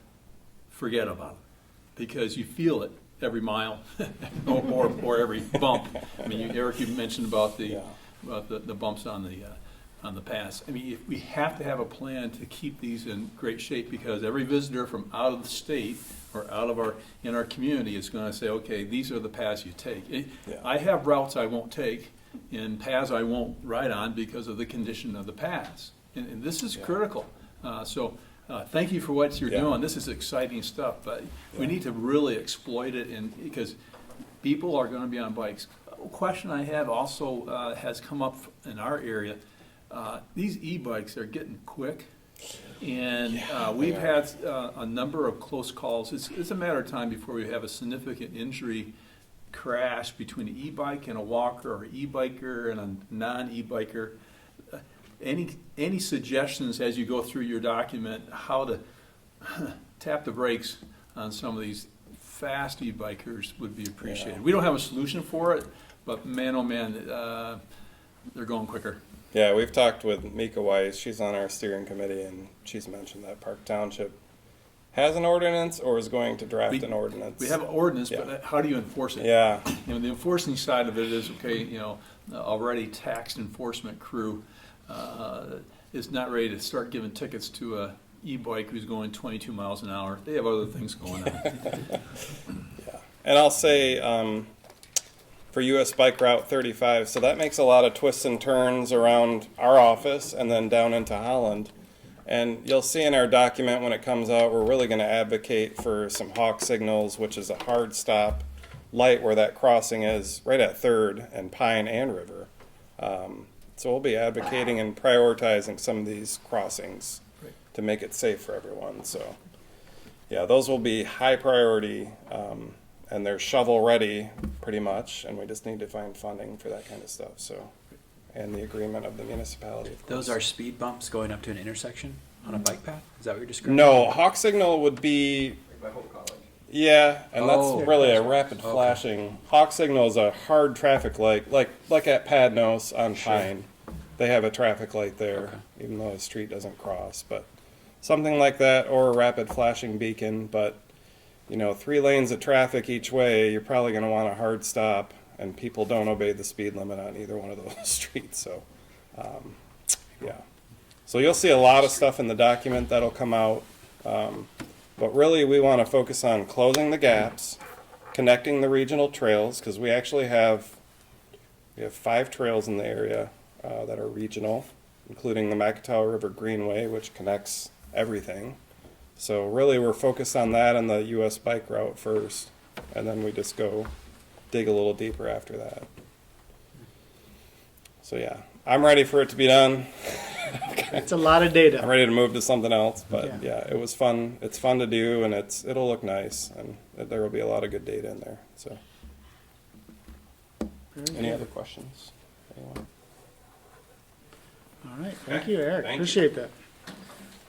R: forget about it, because you feel it every mile or every bump. I mean, Eric, you mentioned about the bumps on the paths. I mean, we have to have a plan to keep these in great shape, because every visitor from out of the state or in our community is going to say, okay, these are the paths you take. I have routes I won't take and paths I won't ride on because of the condition of the paths. And this is critical. Thank you for what you're doing. This is exciting stuff, but we need to really exploit it, because people are going to be on bikes. A question I have also has come up in our area. These e-bikes are getting quick, and we've had a number of close calls. It's a matter of time before we have a significant injury crash between an e-bike and a walker, or e-biker and a non-e-biker. Any suggestions as you go through your document how to tap the brakes on some of these fast e-bikers would be appreciated. We don't have a solution for it, but man, oh man, they're going quicker.
Q: Yeah, we've talked with Mika Weiss. She's on our steering committee, and she's mentioned that Park Township has an ordinance or is going to draft an ordinance.
R: We have an ordinance, but how do you enforce it?
Q: Yeah.
R: The enforcing side of it is, okay, already taxed enforcement crew is not ready to start giving tickets to a e-bike who's going 22 miles an hour. They have other things going on.
Q: And I'll say, for US Bike Route 35, so that makes a lot of twists and turns around our office and then down into Holland. And you'll see in our document when it comes out, we're really going to advocate for some hawk signals, which is a hard stop light where that crossing is, right at 3rd and Pine and River. So we'll be advocating and prioritizing some of these crossings to make it safe for everyone. So yeah, those will be high priority, and they're shovel ready pretty much, and we just need to find funding for that kind of stuff. So, and the agreement of the municipality. Of
J: Those
Q: course.
J: are speed bumps going up to an intersection on a bike path? Is that what you're describing?
Q: No, hawk signal would be. Yeah, and that's really a rapid flashing. Hawk signal is a hard traffic light, like at Padnos on Pine. They have a traffic light there, even though the street doesn't cross. But something like that, or a rapid flashing beacon. But 3 lanes of traffic each way, you're probably going to want a hard stop, and people don't obey the speed limit on either one of those streets. So, yeah. So you'll see a lot of stuff in the document that'll come out. But really, we want to focus on closing the gaps, connecting the regional trails, because we actually have 5 trails in the area that are regional, including the Macatawa River Greenway, which connects everything. So really, we're focused on that and the U.S. bike route first, and then we just go dig a little deeper after that. So yeah, I'm ready for it to be done.
E: It's a lot of data.
Q: I'm ready to move to something else, but yeah, it was fun. It's fun to do, and it'll look nice, and there will be a lot of good data in there. So, any other questions? Anyone?
E: All right, thank you, Eric. Appreciate that.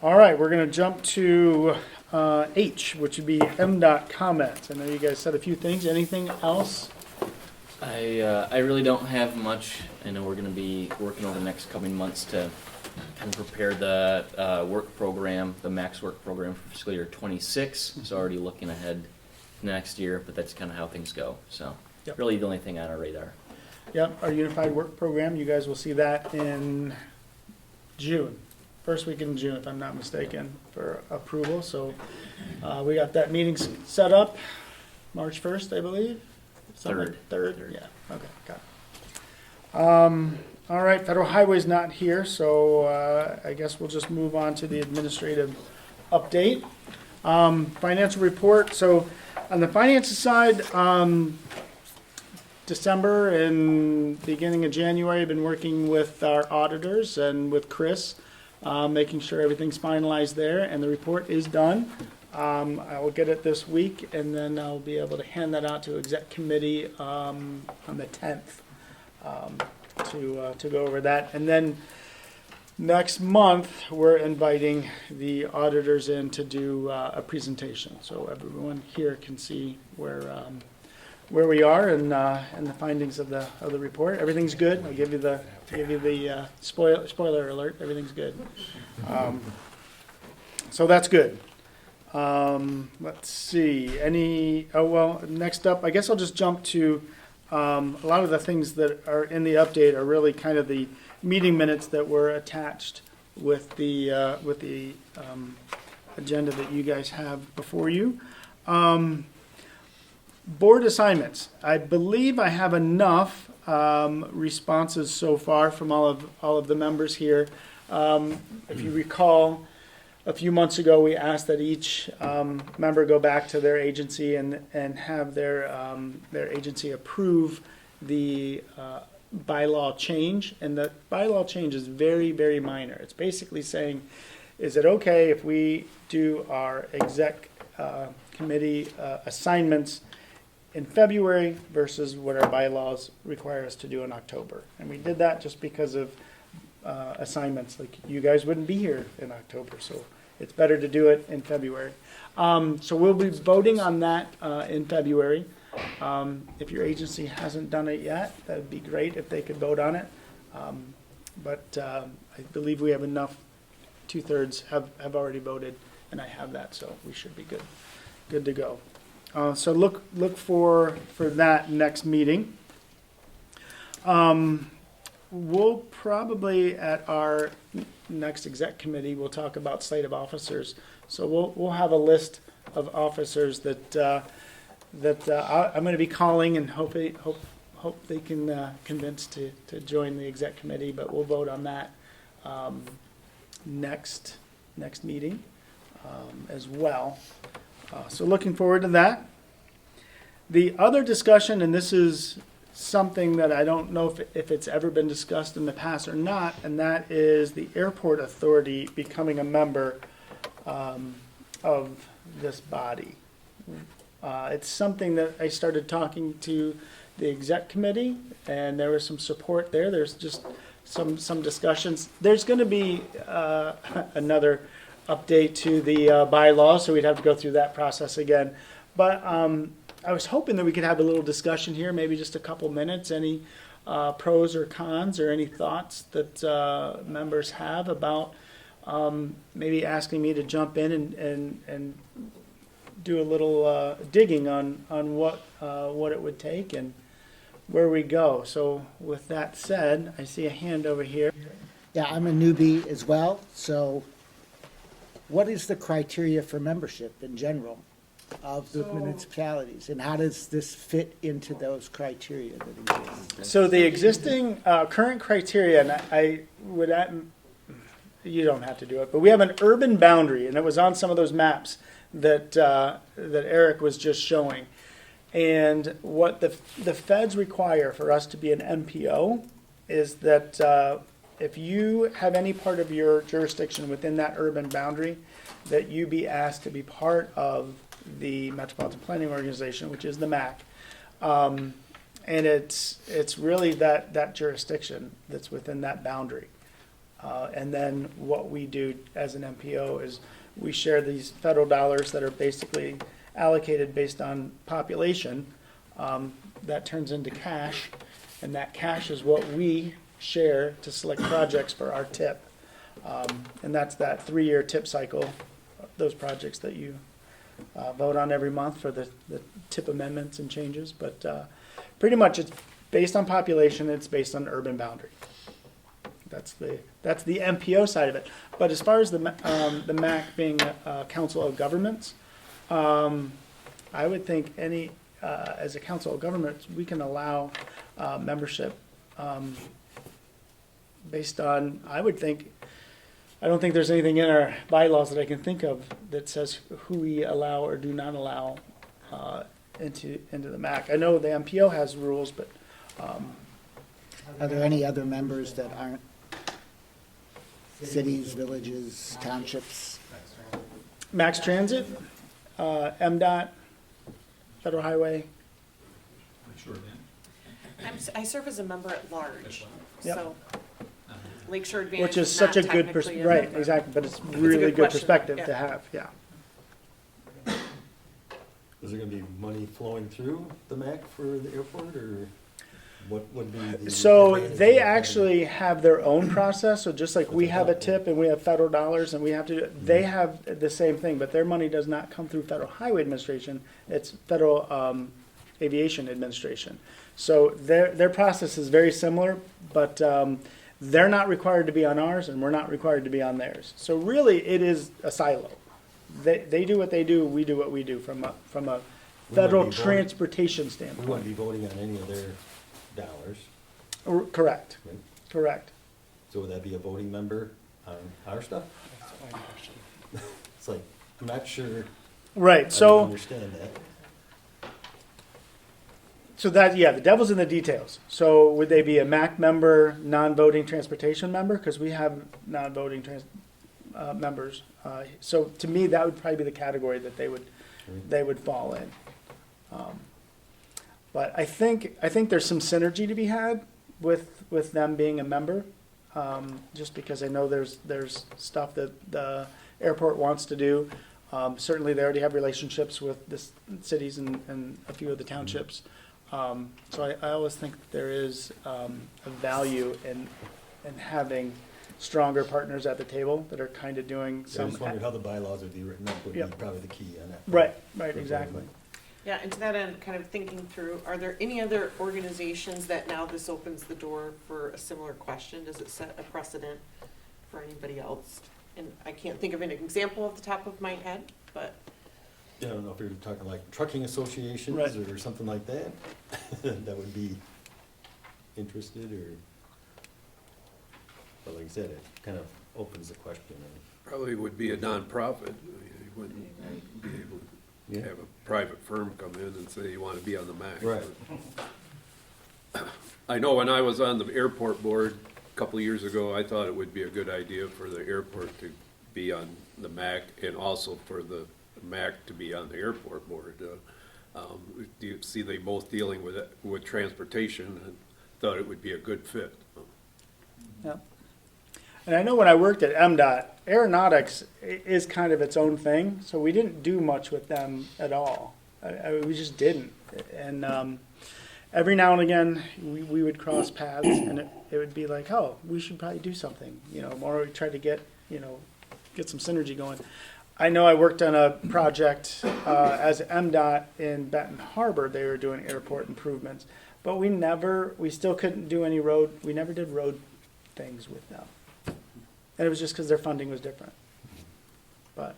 E: All right, we're going to jump to H, which would be MDOT comments. I know you guys said a few things. Anything else?
P: I really don't have much. I know we're going to be working over the next coming months to kind of prepare the work program, the Mac's work program for fiscal year 26. So already looking ahead next year, but that's kind of how things go. So really the only thing on our radar.
E: Yep, our unified work program, you guys will see that in June. first week in June, if I'm not mistaken, for approval. So we got that meeting set up March 1st, I believe. Third. Yeah. Okay. Got it. All right. Federal Highway's not here, so I guess we'll just move on to the administrative update. Financial report. So on the finances side, December and beginning of January, I've been working with our auditors and with Chris, making sure everything's finalized there, and the report is done. I will get it this week, and then I'll be able to hand that out to exec committee on the 10th to go over that. And then next month, we're inviting the auditors in to do a presentation, so everyone here can see where we are and the findings of the report. Everything's good. I'll give you the spoiler alert. Everything's good. So that's good. Let's see. Next up, I guess I'll just jump to a lot of the things that are in the update are really kind of the meeting minutes that were attached with the agenda that you guys have before you. Board assignments. I believe I have enough responses so far from all of the members here. If you recall, a few months ago we asked that each member go back to their agency and have their agency approve the bylaw change. And the bylaw change is very, very minor. It's basically saying, is it okay if we do our exec committee assignments in February versus what our bylaws require us to do in October? And we did that just because of assignments. Like, you guys wouldn't be here in October, so it's better to do it in February. So we'll be voting on that in February. If your agency hasn't done it yet, that would be great if they could vote on it. But I believe we have enough. 2/3 have already voted, and I have that, so we should be good to go. So look for that next meeting. We'll probably, at our next exec committee, we'll talk about slate of officers. So we'll have a list of officers that I'm going to be calling, and hope they can convince to join the exec committee. But we'll vote on that next meeting as well. So looking forward to that. The other discussion, and this is something that I don't know if it's ever been discussed in the past or not, and that is the airport authority becoming a member of this body. It's something that I started talking to the exec committee, and there was some support there. There's just some discussions. There's going to be another update to the bylaw, so we'd have to go through that process again. But I was hoping that we could have a little discussion here, maybe just a couple minutes. Any pros or cons, or any thoughts that members have about maybe asking me to jump in and do a little digging on what it would take and where we go. So with that said, I see a hand over here.
S: Yeah, I'm a newbie as well, so what is the criteria for membership in general of the municipalities, and how does this fit into those criteria that exist?
E: So the existing current criteria, and I would add, you don't have to do it, but we have an urban boundary, and it was on some of those maps that Eric was just showing. And what the feds require for us to be an MPO is that if you have any part of your jurisdiction within that urban boundary, that you be asked to be part of the Metropolitan Planning Organization, which is the Macc. And it's really that jurisdiction that's within that boundary. And then what we do as an MPO is we share these federal dollars that are basically allocated based on population. That turns into cash, and that cash is what we share to select projects for our TIP. And that's that 3-year TIP cycle, those projects that you vote on every month for the TIP amendments and changes. But pretty much it's based on population, it's based on urban boundary. That's the MPO side of it. But as far as the MAC being a council of governments, I would think as a council of governments, we can allow membership based on, I don't think there's anything in our bylaws that I can think of that says who we allow or do not allow into the MAC. I know the MPO has rules, but
S: Are there any other members that aren't cities, villages, townships?
E: Max Transit, MDOT, Federal Highway.
H: I serve as a member at large,
E: Yep.
H: so Lakeshore Advantage
E: Which is
H: is
E: such
H: not
E: a good,
H: technically a
E: right,
H: member.
E: exactly, but it's
H: a
E: really
H: good
E: good
H: question,
E: perspective
H: yeah.
E: to have, yeah.
G: Is there gonna be money flowing through the MAC for the airport, or what would be the?
E: So
G: advantage
E: they
G: of having-
E: actually have their own process, so just like we have a tip and we have federal dollars and we have to, they have the same thing, but their money does not come through Federal Highway Administration, it's Federal Aviation Administration. So their process is very similar, but they're not required to be on ours and we're not required to be on theirs. So really, it is a silo. They do what they do, we do what we do from a federal
G: be voting.
E: transportation
G: We
E: standpoint.
G: wouldn't be voting on any of their dollars,
E: Correct,
G: right?
E: correct.
G: So would that be a voting member on our stuff? It's like, I'm not sure.
E: Right,
G: I don't
E: so,
G: understand that.
E: so that, yeah, the devil's in the details. So would they be a MAC member, non-voting transportation member? Because we have non-voting members. So to me, that would probably be the category that they would fall in. But I think there's some synergy to be had with them being a member, just because I know there's stuff that the airport wants to do. Certainly, they already have relationships with the cities and a few of the townships. So I always think that there is a value in having stronger partners at the table that are kind of doing
G: I
E: some.
G: just wondered how the bylaws would be written up would be
E: Yep.
G: probably the key on that.
E: Right, exactly.
H: Yeah, and to that end, kind of thinking through, are there any other organizations that now this opens the door for a similar question? Does it set a precedent for anybody else? And I can't think of an example off the top of my head, but
G: Yeah, I don't know if you're talking like trucking associations
E: Right.
G: or something like that, that would be interested, or, but like I said, it kind of opens the question.
C: Probably would be a nonprofit. I mean, you wouldn't be able
G: Yeah.
C: to have a private firm come in and say you want to be on the MAC.
G: Right.
C: I know when I was on the airport board a couple of years ago, I thought it would be a good idea for the airport to be on the MAC and also for the MAC to be on the airport board. Do you see they both dealing with transportation, and thought it would be a good fit.
E: Yeah. And I know when I worked at MDOT, aeronautics is kind of its own thing, so we didn't do much with them at all. We just didn't. And every now and again, we would cross paths, and it would be like, oh, we should probably do something, or we try to get some synergy going. I know I worked on a project as MDOT in Benton Harbor. They were doing airport improvements, but we still couldn't do any we never did road things with them. And it was just because their funding was different. But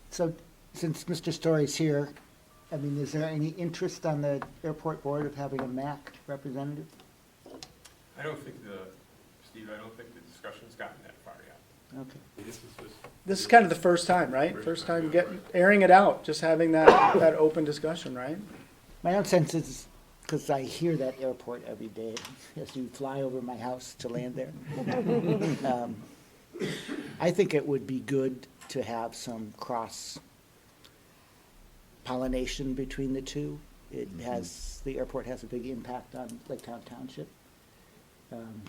S: So, since Mr. Story's here, I mean, is there any interest on the airport board of having a MAC representative?
O: I don't think Steve, I don't think the discussion's gotten that far yet.
S: Okay.
E: this is kind of the first time, right? First time airing it out, just having that open discussion, right?
S: My own sense is, because I hear that airport every day as you fly over my house to land there. I think it would be good to have some cross pollination between the two. The airport has a big impact on Lake Town Township,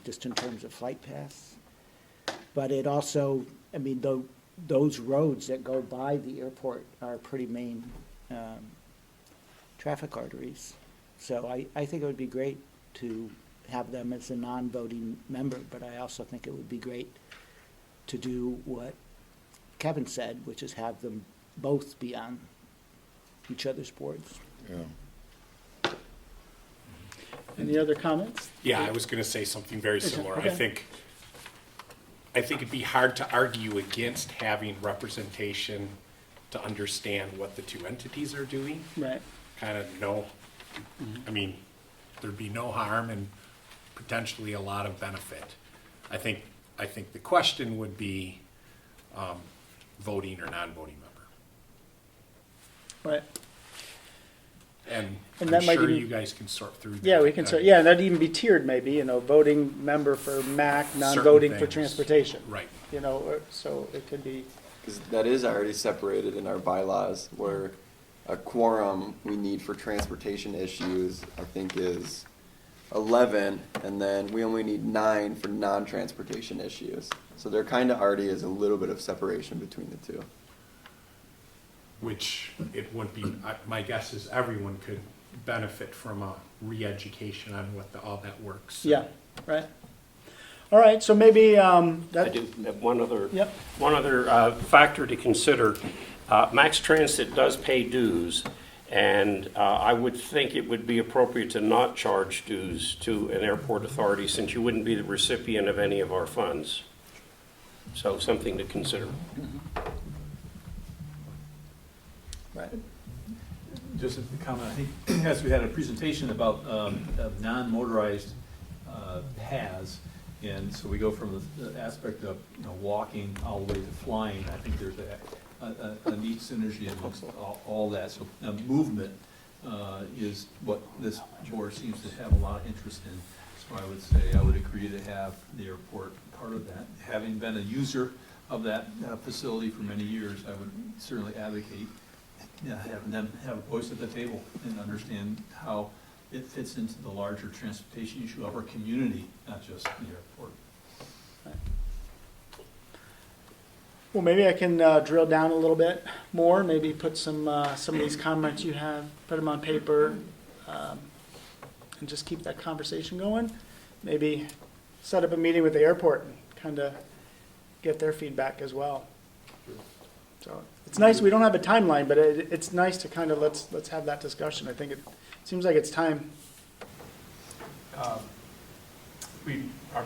S: just in terms of flight paths. But it also, I mean, those roads that go by the airport are pretty main traffic arteries. So I think it would be great to have them as a non-voting member, but I also think it would be great to do what Kevin said, which is have them both be on each other's boards.
E: Any other comments?
K: Yeah, I was gonna say something very similar. I
E: Okay.
K: think I think it'd be hard to argue against having representation to understand what the two entities are doing.
E: Right.
K: Kind of know, I mean, there'd be no harm and potentially a lot of benefit. I think the question would be voting or non-voting member.
E: Right.
K: And
E: And
K: I'm
E: that might
K: sure
E: even-
K: you guys can sort through that.
E: Yeah, we can sort, yeah, and that'd even be tiered maybe, voting member for MAC, non-voting for
K: things.
E: transportation.
K: Right.
E: So it could be,
M: Because that is already separated in our bylaws, where a quorum we need for transportation issues, I think, is 11, and then we only need 9 for non-transportation issues. So there kind of already is a little bit of separation between the two.
K: Which it wouldn't be, my guess is everyone could benefit from a re-education on what all that works.
E: yeah, right. All right, so maybe,
A: I
E: that,
A: do have one other,
E: Yep.
A: one other factor to consider. Max Transit does pay dues, and I would think it would be appropriate to not charge dues to an airport authority, since you wouldn't be the recipient of any of our funds. So something to consider.
E: right.
R: Just a comment, I think, as we had a presentation about of non-motorized paths, and so we go from the aspect of walking all the way to flying. I think there's a neat synergy amongst all that. So movement is what this board seems to have a lot of interest in. So I would say I would agree to have the airport part of that. Having been a user of that facility for many years, I would certainly advocate having them have a voice at the table and understand how it fits into the larger transportation issue of our community, not just the airport.
E: Well, maybe I can drill down a little bit more, maybe put some of these comments you have, put them on paper, and just keep that conversation going. Maybe set up a meeting with the airport and kind of get their feedback as well. So it's nice, we don't have a timeline, but it's nice to kind of, let's have that discussion. I think it seems like it's time.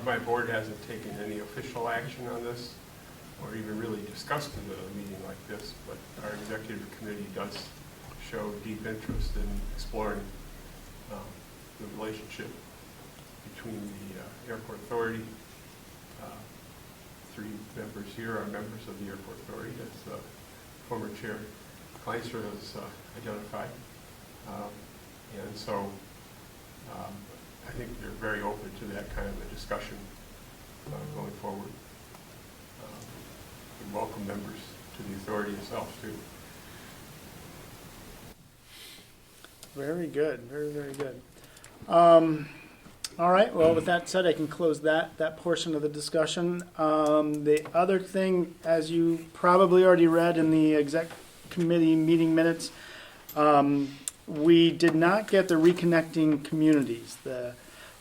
O: My board hasn't taken any official action on this, or even really discussed in a meeting like this, but our executive committee does show deep interest in exploring the relationship between the airport authority. 3 members here are members of the airport authority, as former chair Kleinster has identified. And so I think they're very open to that kind of a discussion going forward. We welcome members to the authority itself too.
E: Very good, very, very good. All right, well, with that said, I can close that portion of the discussion. The other thing, as you probably already read in the exec committee meeting minutes, we did not get the Reconnecting Communities, the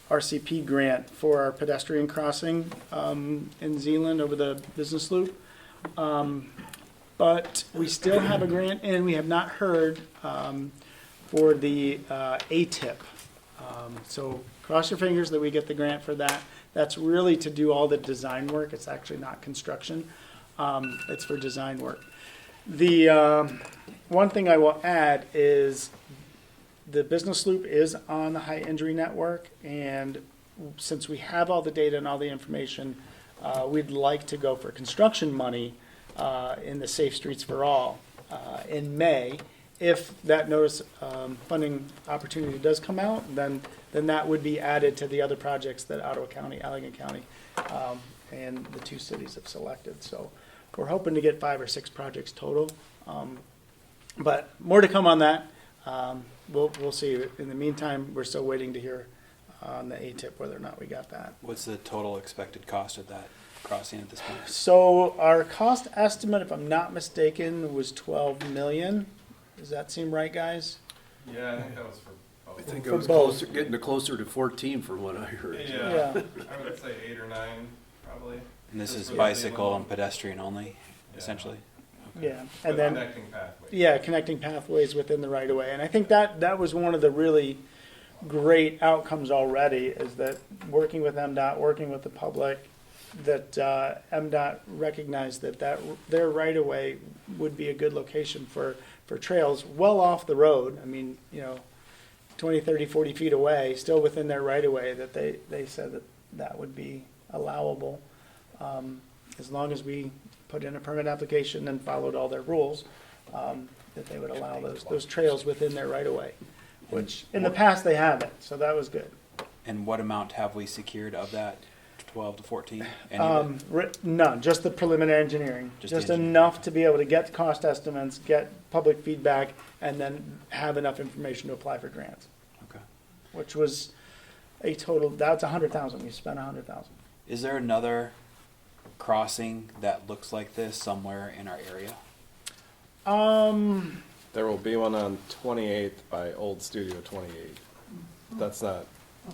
E: RCP grant for our pedestrian crossing in Zeeland over the business loop. But we still have a grant, and we have not heard for the ATIP. So cross your fingers that we get the grant for that. That's really to do all the design work. It's actually not construction. It's for design work. The one thing I will add is the business loop is on the high injury network, and since we have all the data and all the information, we'd like to go for construction money in the Safe Streets for All in May. If that notice funding opportunity does come out, then that would be added to the other projects that Ottawa County, Allegan County, and the 2 cities have selected. So we're hoping to get 5 or 6 projects total, but more to come on that. We'll see. In the meantime, we're still waiting to hear on the ATIP whether or not we got that.
J: What's the total expected cost of that crossing at this point?
E: So our cost estimate, if I'm not mistaken, was $12 million. Does that seem right, guys?
C: Yeah, I think that was for both.
E: I think it was closer,
C: getting closer to 14 from what I heard.
E: Yeah.
C: I would say 8 or 9, probably.
J: And this is bicycle and pedestrian only, essentially?
E: Yeah, and then
C: connecting pathways.
E: Yeah, connecting pathways within the right of way, and I think that was one of the really great outcomes already. Is that working with MDOT, working with the public, MDOT recognized that their right-of-way would be a good location for trails well off the road. I mean, 20, 30, 40 feet away, still within their right-of-way, that they said that would be allowable, as long as we put in a permit application and followed all their rules, that they would allow those trails within their right-of-way, which in the past they haven't, so that was good.
J: And what amount have we secured of that 12 to 14?
E: None, just the preliminary engineering,
J: Just
E: just
J: the engineering.
E: enough to be able to get cost estimates, get public feedback, and then have enough information to apply for grants.
J: Okay.
E: Which was that's $100,000, we spent $100,000.
J: Is there another crossing that looks like this somewhere in our area?
Q: There will be one on 28th by Old Studio 28. That's not.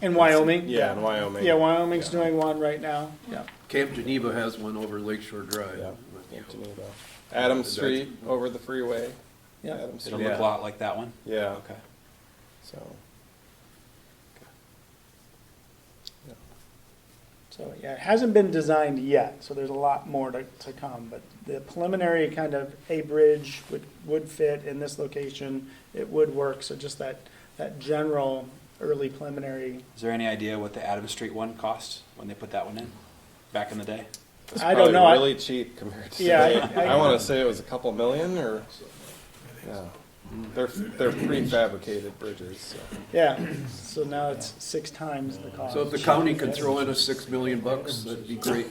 E: In Wyoming?
Q: Yeah, in Wyoming.
E: Yeah, Wyoming's doing one right now, yeah.
C: Camp Geneva has one over Lakeshore Drive.
Q: Yeah, Camp Geneva. Adams Street over the freeway.
E: Yeah.
Q: Adams
J: It'll
Q: Street.
J: look a lot like that one?
Q: Yeah.
J: Okay.
Q: So.
E: So, yeah, it hasn't been designed yet, so there's a lot more to come, but the preliminary kind of a bridge would fit in this location, it would work, so just that general early preliminary.
J: Is there any idea what the Adams Street one cost when they put that one in, back in the day?
Q: It's
E: I don't
Q: probably
E: know.
Q: really cheap compared to
E: Yeah,
Q: today. I want to say it was a couple million or, yeah. They're prefabricated bridges, so.
E: Yeah, so now it's 6 times the cost.
C: So if the county could throw in us $6 million, that'd be great.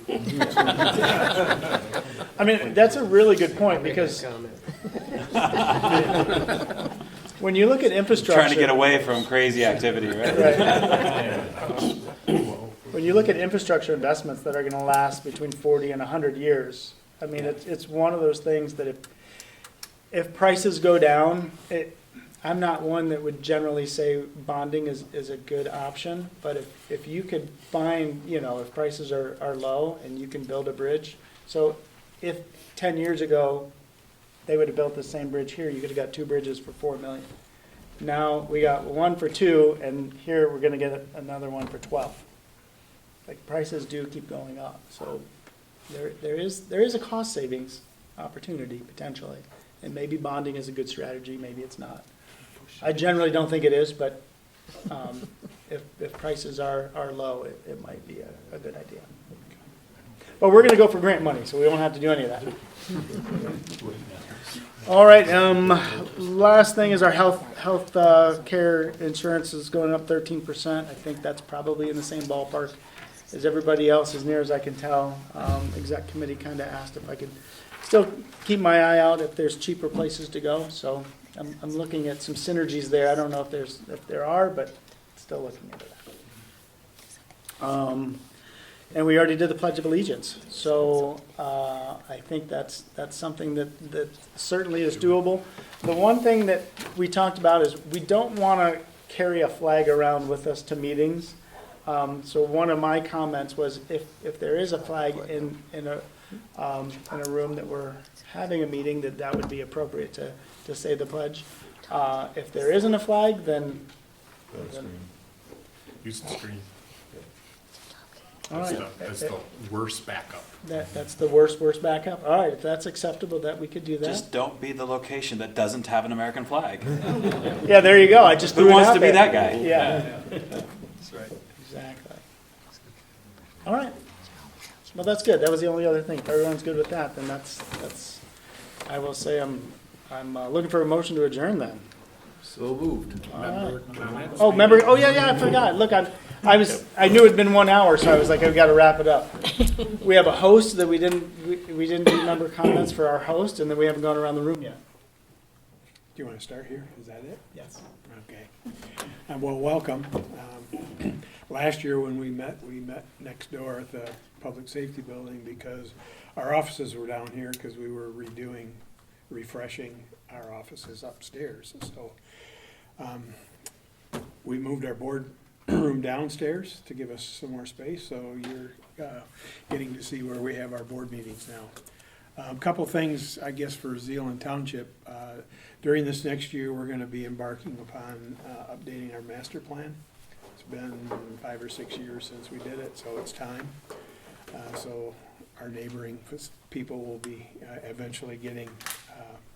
E: I mean, that's a really good point, because when you look at infrastructure.
J: Trying to get away from crazy activity, right?
E: Right. When you look at infrastructure investments that are gonna last between 40 and 100 years, I mean, it's one of those things that if prices go down, I'm not one that would generally say bonding is a good option, but if you could find, if prices are low and you can build a bridge, so if 10 years ago, they would have built the same bridge here, you could have got 2 bridges for $4 million. Now, we got one for 2, and here we're gonna get another one for 12. Like, prices do keep going up, so there is a cost savings opportunity, potentially. And maybe bonding is a good strategy, maybe it's not. I generally don't think it is, but if prices are low, it might be a good idea. But we're gonna go for grant money, so we don't have to do any of that. All right, last thing is our health care insurance is going up 13%. I think that's probably in the same ballpark as everybody else, as near as I can tell. Exec committee kind of asked if I could still keep my eye out if there's cheaper places to go, so I'm looking at some synergies there. I don't know if there are, but still looking into that. And we already did the Pledge of Allegiance, so I think that's something that certainly is doable. The one thing that we talked about is we don't want to carry a flag around with us to meetings. So one of my comments was if there is a flag in a room that we're having a meeting, that would be appropriate to say the pledge. If there isn't a flag, then
K: Use the screen.
E: all right.
K: That's the worst backup.
E: That's the worst backup. All right, if that's acceptable, that we could do that.
J: Just don't be the location that doesn't have an American flag.
E: Yeah, there you go. I just
J: Who
E: threw it
J: wants
E: out
J: to be
E: there.
J: that guy?
E: Yeah.
R: That's right.
E: Exactly. All right. Well, that's good. That was the only other thing. If everyone's good with that, then that's. I will say I'm looking for a motion to adjourn then.
C: So moved.
E: All right. Oh, member. Oh, yeah. I forgot. Look, I knew it'd been 1 hour, so I was like, I've got to wrap it up. We have a host that we didn't do member comments for our host, and then we haven't gone around the room yet.
L: Do you want to start here? Is that it?
E: Yes.
L: Okay. Well, welcome. Last year when we met next door at the Public Safety Building because our offices were down here because we were refreshing our offices upstairs. So we moved our board room downstairs to give us some more space. So you're getting to see where we have our board meetings now. A couple things, I guess, for Zeeland Township. During this next year, we're going to be embarking upon updating our master plan. It's been 5 or 6 years since we did it, so it's time. So our neighboring people will be eventually getting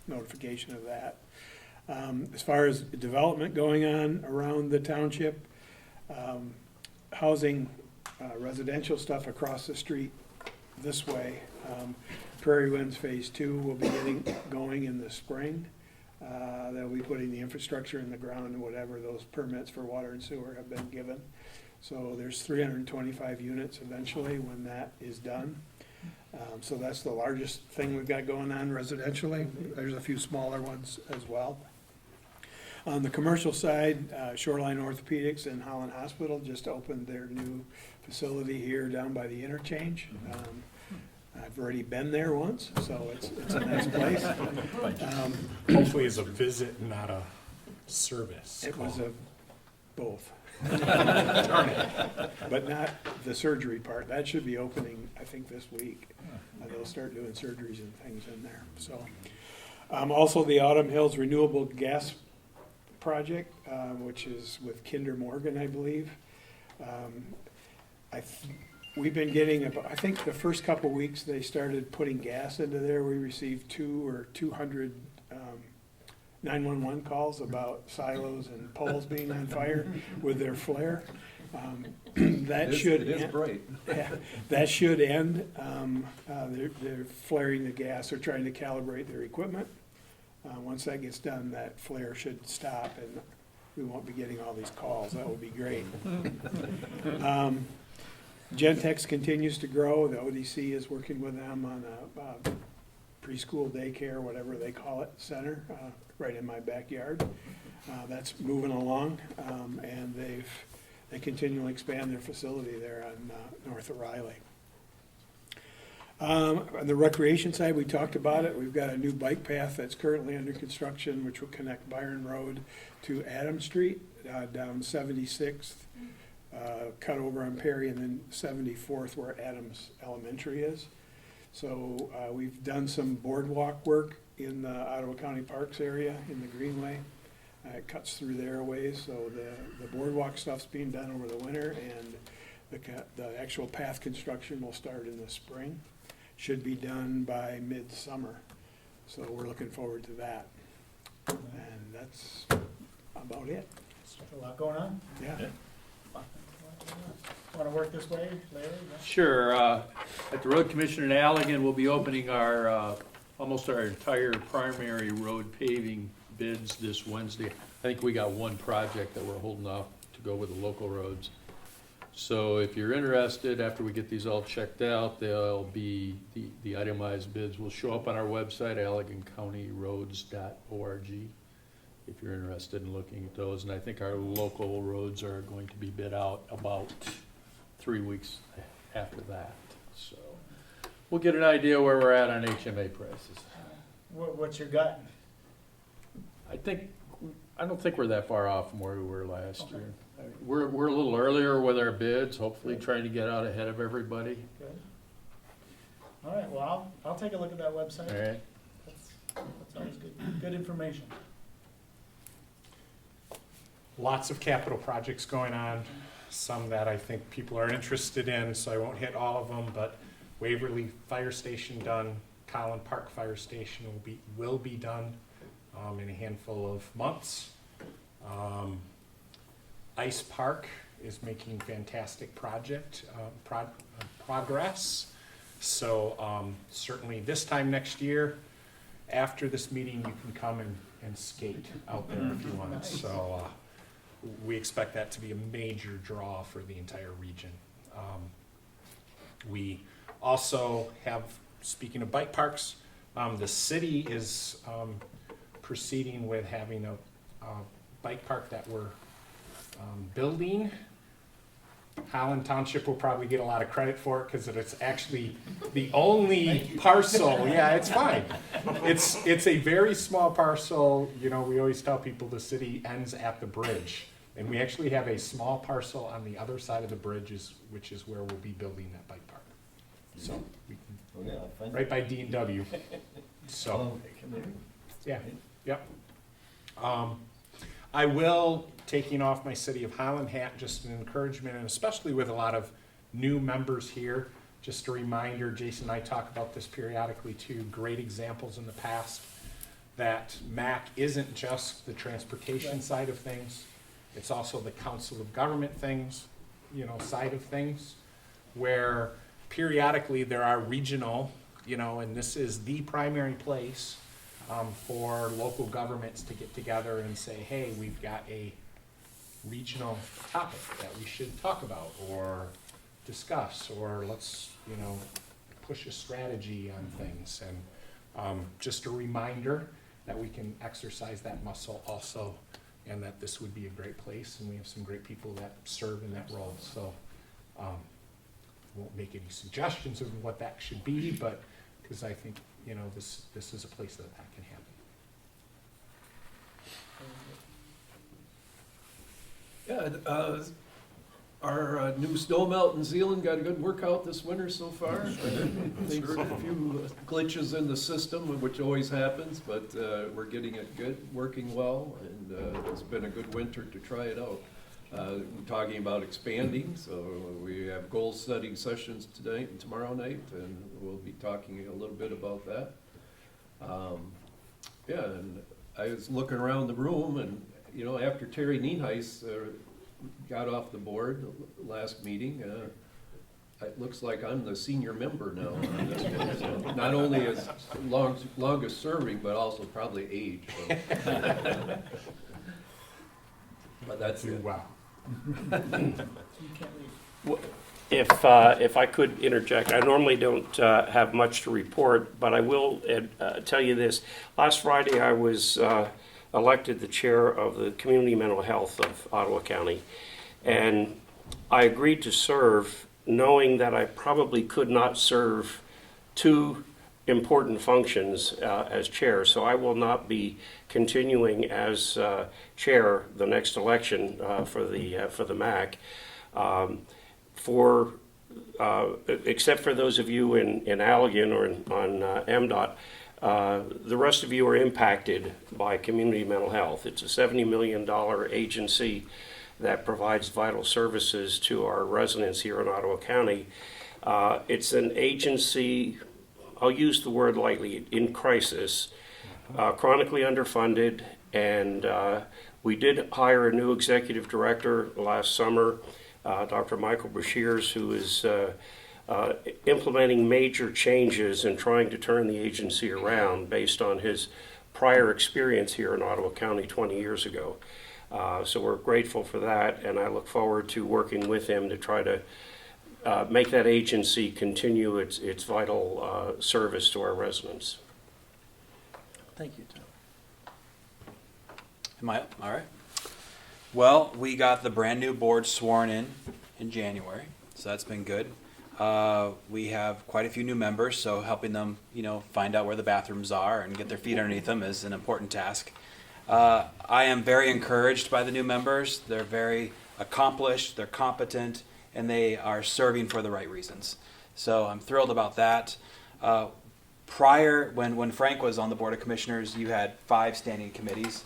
L: notification of that. As far as development going on around the township, housing, residential stuff across the street this way. Prairie Winds Phase 2 will be getting going in the spring. They'll be putting the infrastructure in the ground and whatever, those permits for water and sewer have been given. So there's 325 units eventually when that is done. So that's the largest thing we've got going on residentially. There's a few smaller ones as well. On the commercial side, Shoreline Orthopedics and Holland Hospital just opened their new facility here down by the interchange. I've already been there once, so it's a nice place.
K: Hopefully it's a visit, not a service.
L: It was both. But not the surgery part. That should be opening, I think, this week. They'll start doing surgeries and things in there, so. Also, the Autumn Hills Renewable Gas Project, which is with Kinder Morgan, I believe. We've been getting, I think the first couple weeks, they started putting gas into there. We received 200 911 calls about silos and poles being on fire with their flare. That should end. Yeah, that should end. They're flaring the gas. They're trying to calibrate their equipment. Once that gets done, that flare should stop and we won't be getting all these calls. That would be great. Gentex continues to grow. The ODC is working with them on a preschool daycare, whatever they call it, center, right in my backyard. That's moving along, and they continually expand their facility there on north of Riley. On the recreation side, we talked about it. We've got a new bike path that's currently under construction, which will connect Byron Road to Adams Street, down 76th, cut over on Perry, and then 74th where Adams Elementary is. So we've done some boardwalk work in the Ottawa County Parks area in the Greenway. It cuts through there a ways, so the boardwalk stuff's being done over the winter, and the actual path construction will start in the spring. Should be done by midsummer, so we're looking forward to that. And that's about it.
E: A lot going on.
L: Yeah.
E: Want to work this way, Larry?
R: Sure. At the Road Commission in Allegan, we'll be opening our, almost our entire primary road paving bids this Wednesday. I think we got one project that we're holding off to go with the local roads. So if you're interested, after we get these all checked out, there'll be, the itemized bids will show up on our website, AlleganCountyRoads.org, if you're interested in looking at those. And I think our local roads are going to be bid out about 3 weeks after that. So we'll get an idea where we're at on HMA prices.
E: What's your gut?
R: I don't think we're that far off from where we were last year. We're a little earlier with our bids, hopefully trying to get out ahead of everybody.
E: Good. All right, well, I'll take a look at that website.
R: All right.
E: That's always good. Good information.
K: Lots of capital projects going on, some that I think people are interested in, so I won't hit all of them, but Waverly Fire Station done, Collin Park Fire Station will be done in a handful of months. Ice Park is making fantastic progress. So certainly this time next year, after this meeting, you can come and skate out there if you want. Nice. So we expect that to be a major draw for the entire region. We also have, speaking of bike parks, the city is proceeding with having a bike park that we're building. Holland Township will probably get a lot of credit for it because it's actually the only parcel. Yeah, it's fine. It's a very small parcel. You know, we always tell people the city ends at the bridge. And we actually have a small parcel on the other side of the bridge, which is where we'll be building that bike park. So, we can, right by D&W. So, yeah, yep. I will, taking off my City of Holland hat, just an encouragement, and especially with a lot of new members here, Just a reminder, Jason and I talk about this periodically too, great examples in the past, that MAC isn't just the transportation side of things, it's also the council of government things, side of things, where periodically there are regional, and this is the primary place for local governments to get together and say, hey, we've got a regional topic that we should talk about or discuss, or let's, push a strategy on things. And just a reminder that we can exercise that muscle also, and that this would be a great place, and we have some great people that serve in that role. So won't make any suggestions of what that should be, but because I think, this is a place that can happen.
C: Yeah, our new snow melt in Zeeland got a good workout this winter so far. Things, a few glitches in the system, which always happens, but we're getting it good, working well, and it's been a good winter to try it out. We're talking about expanding, so we have goal setting sessions tonight and tomorrow night, and we'll be talking a little bit about that. Yeah, and I was looking around the room, and after Terry Nienhuis got off the board last meeting, it looks like I'm the senior member now on this one. So not only as longest serving, but also probably age. So. But that's it.
K: Wow.
A: If I could interject, I normally don't have much to report, but I will tell you this. Last Friday, I was elected the chair of the Community Mental Health of Ottawa County, and I agreed to serve knowing that I probably could not serve two important functions as chair, so I will not be continuing as chair the next election for the MAC. Except for those of you in Allegan or on MDOT, the rest of you are impacted by community mental health. It's a $70 million agency that provides vital services to our residents here in Ottawa County. It's an agency, I'll use the word lightly, in crisis, chronically underfunded, and we did hire a new executive director last summer, Dr. Michael Brashears, who is implementing major changes and trying to turn the agency around based on his prior experience here in Ottawa County 20 years ago. So we're grateful for that, and I look forward to working with him to try to make that agency continue its vital service to our residents.
E: Thank you, Tom.
J: Am I up? All right. Well, we got the brand new board sworn in January, so that's been good. We have quite a few new members, so helping them, find out where the bathrooms are and get their feet underneath them is an important task. I am very encouraged by the new members. They're very accomplished, they're competent, and they are serving for the right reasons. So I'm thrilled about that. Prior, when Frank was on the Board of Commissioners, you had 5 standing committees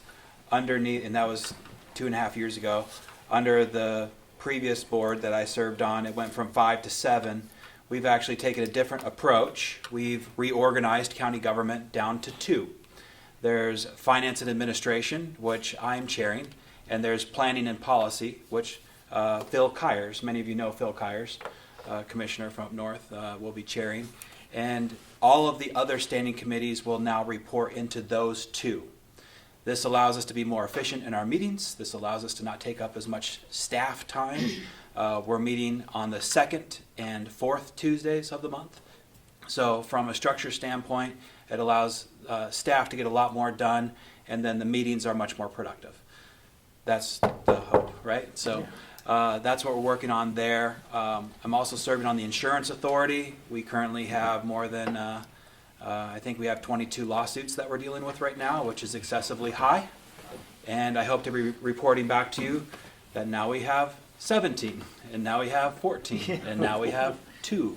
J: underneath, and that was 2.5 years ago. Under the previous board that I served on, it went from 5 to 7. We've actually taken a different approach. We've reorganized county government down to 2. There's Finance and Administration, which I'm chairing, and there's Planning and Policy, which Phil Kyers, many of you know Phil Kyers, Commissioner from up north, will be chairing. And all of the other standing committees will now report into those 2. This allows us to be more efficient in our meetings. This allows us to not take up as much staff time. We're meeting on the 2nd and 4th Tuesdays of the month. So from a structure standpoint, it allows staff to get a lot more done, and then the meetings are much more productive. That's the hope, right? So that's what we're working on there. I'm also serving on the Insurance Authority. We currently have more than I think we have 22 lawsuits that we're dealing with right now, which is excessively high. And I hope to be reporting back to you that now we have 17, and now we have 14, and now we have 2,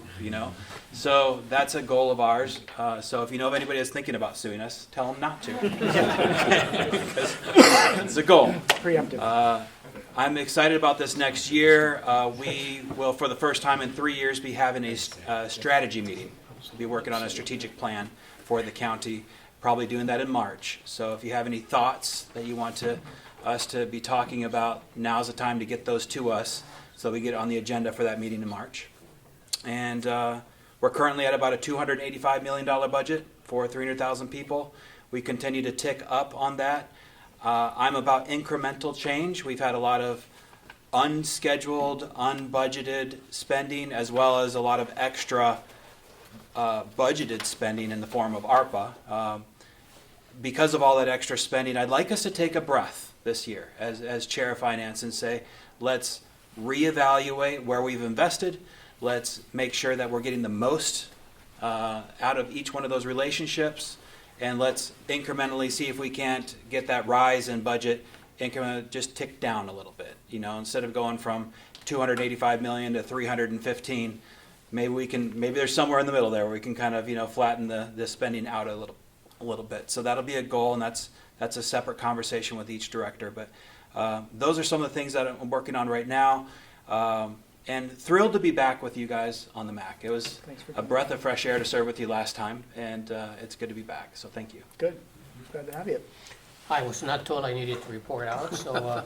J: So that's a goal of ours. So if you know of anybody that's thinking about suing us, tell them not to. Because it's a goal.
E: Preemptive.
J: I'm excited about this next year. We will, for the first time in 3 years, be having a strategy meeting. We'll be working on a strategic plan for the county, probably doing that in March. So if you have any thoughts that you want us to be talking about, now's the time to get those to us so we get on the agenda for that meeting in March. And we're currently at about a $285 million budget for 300,000 people. We continue to tick up on that. I'm about incremental change. We've had a lot of unscheduled, unbudgeted spending, as well as a lot of extra budgeted spending in the form of ARPA. Because of all that extra spending, I'd like us to take a breath this year as Chair of Finance and say, let's reevaluate where we've invested. Let's make sure that we're getting the most out of each one of those relationships. And let's incrementally see if we can't get that rise in budget increment just tick down a little bit. You know, instead of going from 285 million to 315, maybe there's somewhere in the middle there where we can kind of, flatten the spending out a little bit. So that'll be a goal, and that's a separate conversation with each director. But those are some of the things that I'm working on right now. And thrilled to be back with you guys on the Macc. It was a breath of fresh air to serve with you last time, and it's good to be back. So thank you.
E: Good. Glad to have you.
I: I was not told I needed to report out, so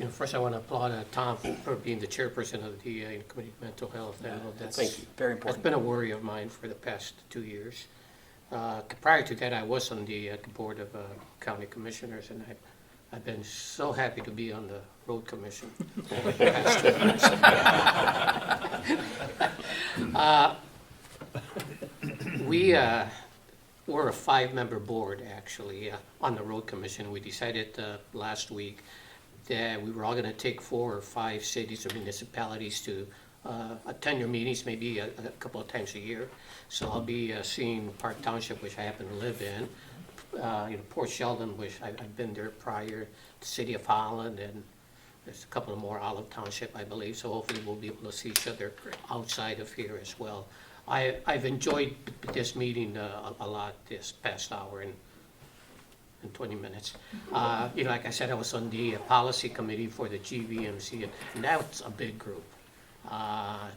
I: first I want to applaud Tom for being the chairperson of the Committee of Mental Health. I know that's
J: Thank you. Very important.
I: That's been a worry of mine for the past 2 years. Prior to that, I was on the Board of County Commissioners, and I've been so happy to be on the road commission over the past 2 years. We're a 5-member board, actually, on the road commission. We decided last week that we were all going to take 4 or 5 cities or municipalities to attend your meetings, maybe a couple of times a year. So I'll be seeing Park Township, which I happen to live in, Port Sheldon, which I've been there prior, the City of Holland, and there's a couple of more, Olive Township, I believe. So hopefully we'll be able to see each other outside of here as well. I've enjoyed this meeting a lot this past hour and 20 minutes. Like I said, I was on the policy committee for the GVMC, and that's a big group.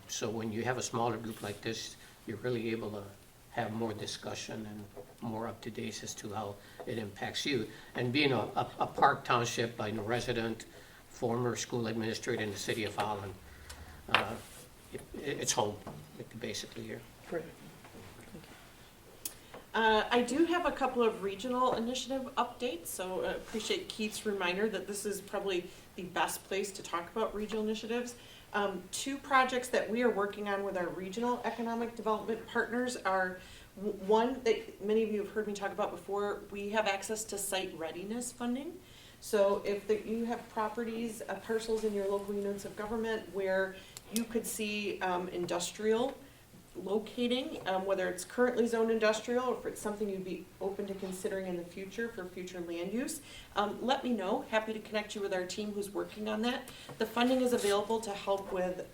I: So when you have a smaller group like this, you're really able to have more discussion and more up to date as to how it impacts you. And being a Park Township, resident, former school administrator in the City of Holland, it's home, basically here.
E: Great.
H: I do have a couple of regional initiative updates, so appreciate Keith's reminder that this is probably the best place to talk about regional initiatives. 2 projects that we are working on with our regional economic development partners are one that many of you have heard me talk about before. We have access to site readiness funding. So if you have properties, parcels in your local units of government where you could see industrial locating, whether it's currently zoned industrial or if it's something you'd be open to considering in the future for future land use, let me know. Happy to connect you with our team who's working on that. The funding is available to help with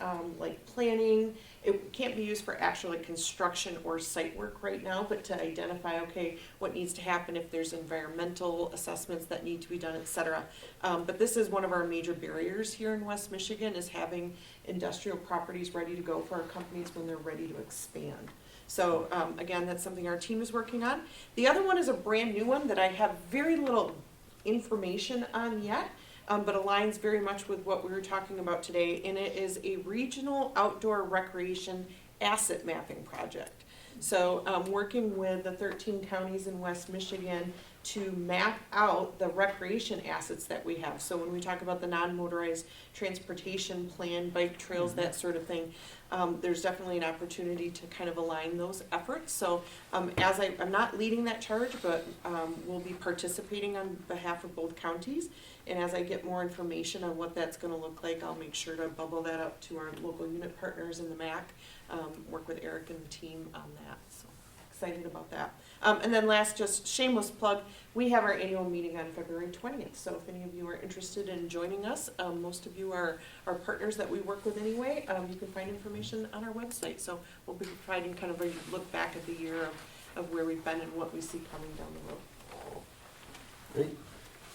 H: planning. It can't be used for actual construction or site work right now, but to identify, what needs to happen if there's environmental assessments that need to be done, et cetera. But this is one of our major barriers here in West Michigan, is having industrial properties ready to go for our companies when they're ready to expand. So again, that's something our team is working on. The other one is a brand new one that I have very little information on yet, but aligns very much with what we were talking about today, and it is a regional outdoor recreation asset mapping project. So working with the 13 counties in West Michigan to map out the recreation assets that we have. So when we talk about the non-motorized transportation plan, bike trails, that sort of thing, there's definitely an opportunity to kind of align those efforts. So I'm not leading that charge, but we'll be participating on behalf of both counties. And as I get more information on what that's going to look like, I'll make sure to bubble that up to our local unit partners in the Macc, work with Eric and the team on that. So excited about that. And then last, just shameless plug, we have our annual meeting on February 20th. So if any of you are interested in joining us, most of you are partners that we work with anyway. You can find information on our website. So we'll be providing kind of a look back at the year of where we've been and what we see coming down the road.
G: Great.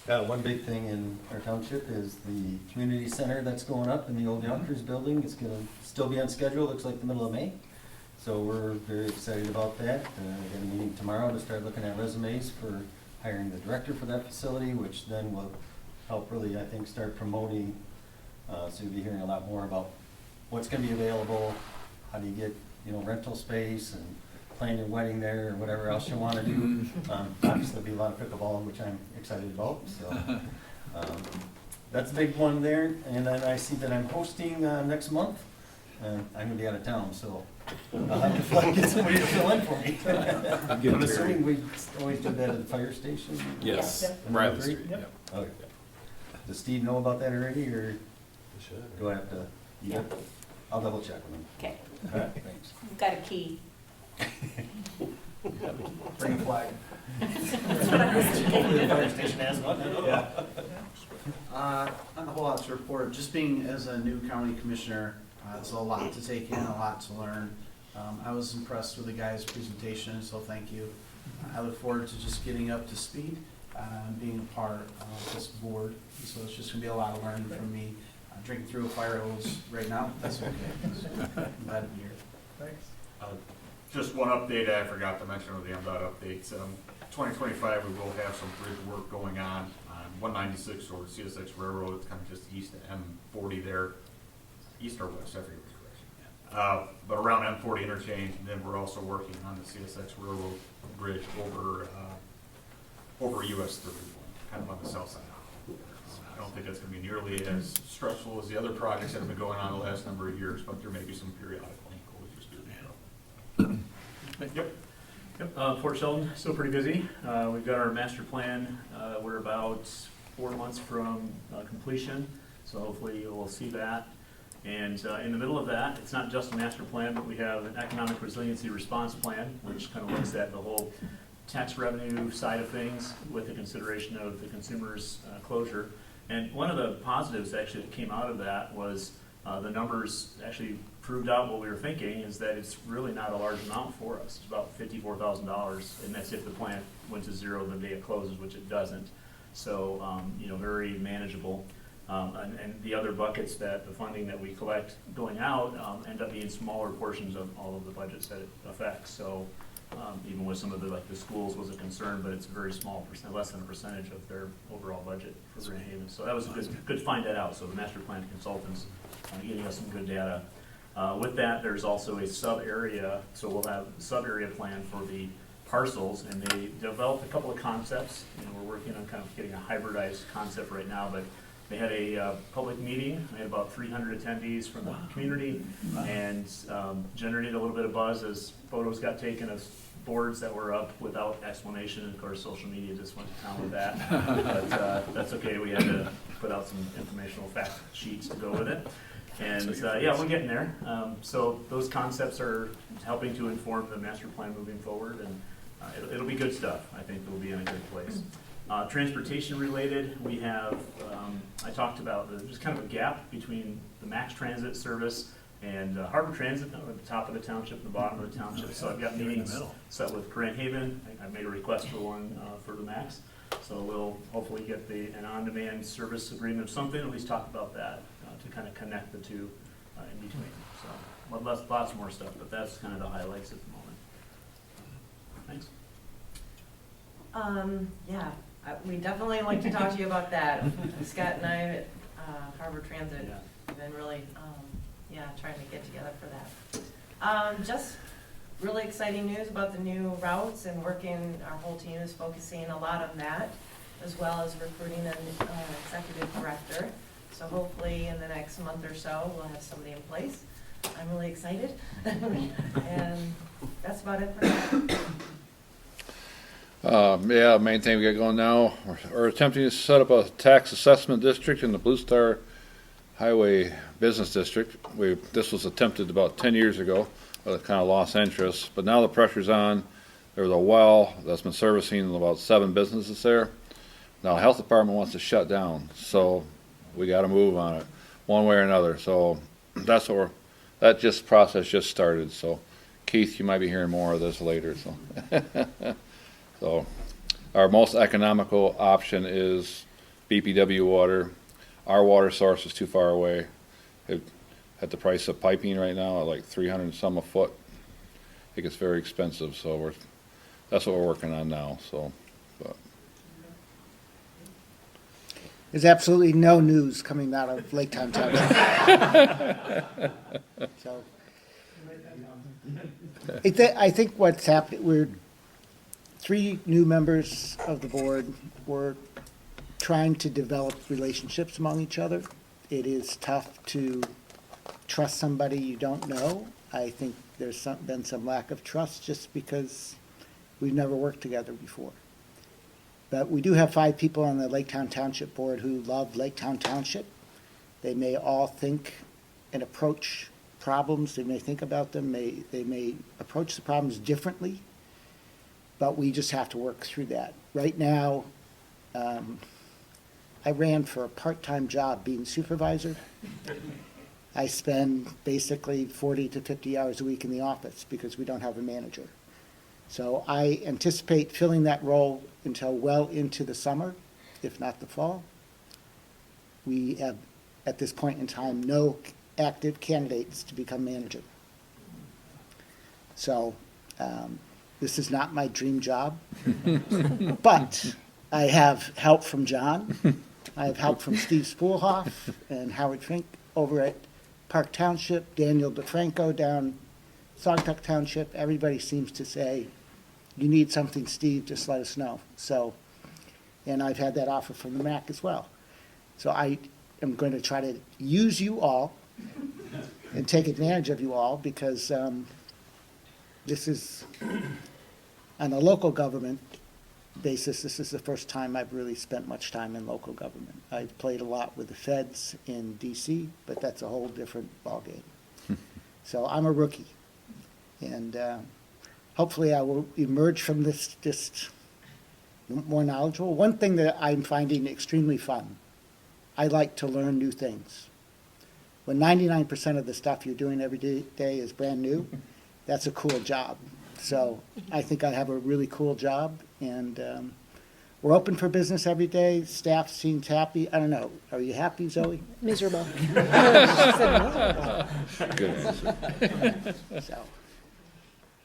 G: One big thing in our township is the community center that's going up in the old Yonkers building. It's gonna still be on schedule, looks like the middle of May. So we're very excited about that. Got a meeting tomorrow to start looking at resumes for hiring the director for that facility, which then will help really, I think, start promoting. So you'll be hearing a lot more about what's gonna be available, how do you get, rental space and plan your wedding there or whatever else you wanna do. Obviously there'll be a lot of pickleball, which I'm excited about, so. That's a big one there. And then I see that I'm hosting next month. I'm gonna be out of town, so I'll have to get somebody to fill in for me. I'm assuming we always do that at the fire station?
R: Yes,
G: On
R: right on the
G: Route 3?
R: street, yep.
G: Okay. Does Steve know about that already, or do I have to?
N: Yeah.
G: I'll double check with him.
N: Okay,
G: All right, thanks.
N: we've got a key.
G: Bring a flag.
T: Hopefully the fire station has one.
G: Yeah.
T: Not a whole lot to report, just being as a new county commissioner, it's a lot to take in, a lot to learn. I was impressed with the guy's presentation, so thank you. I look forward to just getting up to speed, and being a part of this board, so it's just gonna be a lot of learning from me. Drinking through a fire hose right now, that's okay. I'm glad to be here.
F: Thanks. Just one update I forgot to mention with the MDOT updates. 2025, we will have some bridge work going on 196 over CSX Railroad. It's kind of just east of M40 there, east or west, I forget which direction. But around M40 interchange, and then we're also working on the CSX Railroad bridge over US 31, kind of on the south side. I don't think that's going to be nearly as stressful as the other projects that have been going on the last number of years, but there may be some periodic closures.
U: Yep, Port Sheldon, still pretty busy. We've got our master plan. We're about 4 months from completion, so hopefully we'll see that. And in the middle of that, it's not just a master plan, but we have an economic resiliency response plan, which kind of looks at the whole tax revenue side of things with the consideration of the consumer's closure. And one of the positives actually that came out of that was the numbers actually proved out what we were thinking, is that it's really not a large amount for us. It's about $54,000, and that's if the plant went to zero the day it closes, which it doesn't. So, very manageable. And the other buckets that the funding that we collect going out end up being smaller portions of all of the budgets that it affects. So even with some of the schools was a concern, but it's a very small percent, less than a percentage of their overall budget for Grand Haven. So that was good to find that out. So the master plan consultants getting us some good data. With that, there's also a sub-area, so we'll have a sub-area plan for the parcels, and they developed a couple of concepts. We're working on kind of getting a hybridized concept right now, but they had a public meeting. They had about 300 attendees from the community, and generated a little bit of buzz as photos got taken of boards that were up without explanation. Of course, social media just went to town with that, but that's okay. We had to put out some informational fact sheets to go with it. And we're getting there. So those concepts are helping to inform the master plan moving forward, and it'll be good stuff. I think we'll be in a good place. Transportation related, we have, I talked about there's kind of a gap between the Macc transit service and Harbor Transit at the top of the township and the bottom of the township. So I've got meetings set with Grand Haven. I've made a request for one for the Maccs. So we'll hopefully get an on-demand service agreement of something, at least talk about that to kind of connect the two in between. So lots more stuff, but that's kind of the highlights at the moment. Thanks.
D: We definitely like to talk to you about that. Scott and I at Harbor Transit have been really, trying to get together for that. Just really exciting news about the new routes, and our whole team is focusing a lot on that, as well as recruiting an executive director. So hopefully in the next month or so, we'll have somebody in place. I'm really excited. And that's about it for now.
V: Main thing we got going now, we're attempting to set up a tax assessment district in the Blue Star Highway Business District. This was attempted about 10 years ago, but it kind of lost interest. But now the pressure's on. There was a well that's been servicing about 7 businesses there. Now the health department wants to shut down, so we got to move on it one way or another. So that's what process just started. So Keith, you might be hearing more of this later. So. So our most economical option is BPW water. Our water source is too far away. At the price of piping right now, at like 300 and some a foot, it gets very expensive, so that's what we're working on now, so, but.
S: There's absolutely no news coming out of Lake Town Township. So, I think what's happened, we're 3 new members of the board. We're trying to develop relationships among each other. It is tough to trust somebody you don't know. I think there's been some lack of trust just because we've never worked together before. But we do have 5 people on the Lake Town Township Board who love Lake Town Township. They may all think and approach problems, they may think about them, they may approach the problems differently, but we just have to work through that. Right now, I ran for a part-time job being supervisor. I spend basically 40 to 50 hours a week in the office because we don't have a manager. So I anticipate filling that role until well into the summer, if not the fall. We have, at this point in time, no active candidates to become manager. So this is not my dream job, but I have help from John. I have help from Steve Spoolhoff and Howard Fink over at Park Township, Daniel DeFranco down Saugatuck Township. Everybody seems to say, you need something, Steve, just let us know. So, and I've had that offer from the Macc as well. So I am going to try to use you all and take advantage of you all because this is, on a local government basis, this is the first time I've really spent much time in local government. I've played a lot with the feds in DC, but that's a whole different ballgame. So I'm a rookie. And hopefully I will emerge from this just more knowledgeable. One thing that I'm finding extremely fun, I like to learn new things. When 99% of the stuff you're doing every day is brand new, that's a cool job. So I think I have a really cool job, and we're open for business every day. Staff seems happy. I don't know. Are you happy, Zoe?
H: Miserable.
S: So,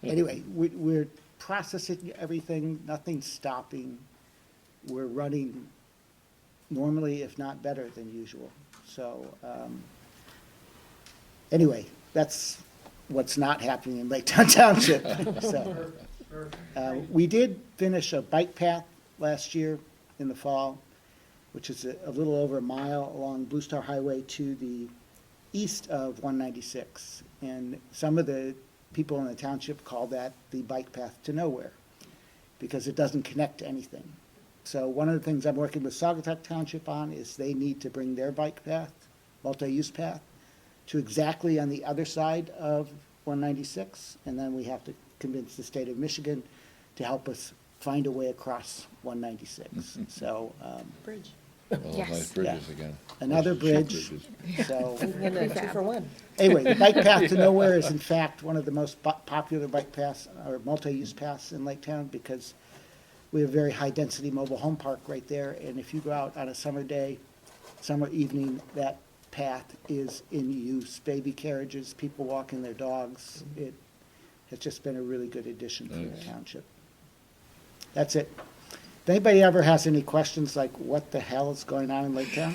S: anyway, we're processing everything. Nothing's stopping. We're running normally, if not better than usual. So, anyway, that's what's not happening in Lake Town Township. So, we did finish a bike path last year in the fall, which is a little over a mile along Blue Star Highway to the east of 196. And some of the people in the township call that the bike path to nowhere because it doesn't connect to anything. So one of the things I'm working with Saugatuck Township on is they need to bring their bike path, multi-use path, to exactly on the other side of 196, and then we have to convince the state of Michigan to help us find a way across 196. So,
H: Bridge.
V: Well, those nice bridges again.
S: another
V: Nice
S: bridge.
V: bridges.
S: So,
H: And a 2 for 1.
S: anyway, the bike path to nowhere is in fact one of the most popular bike paths or multi-use paths in Lake Town because we have a very high density mobile home park right there, and if you go out on a summer day, summer evening, that path is in use. Baby carriages, people walking their dogs. It has just been a really good addition for the township. That's it. If anybody ever has any questions like what the hell is going on in Lake Town,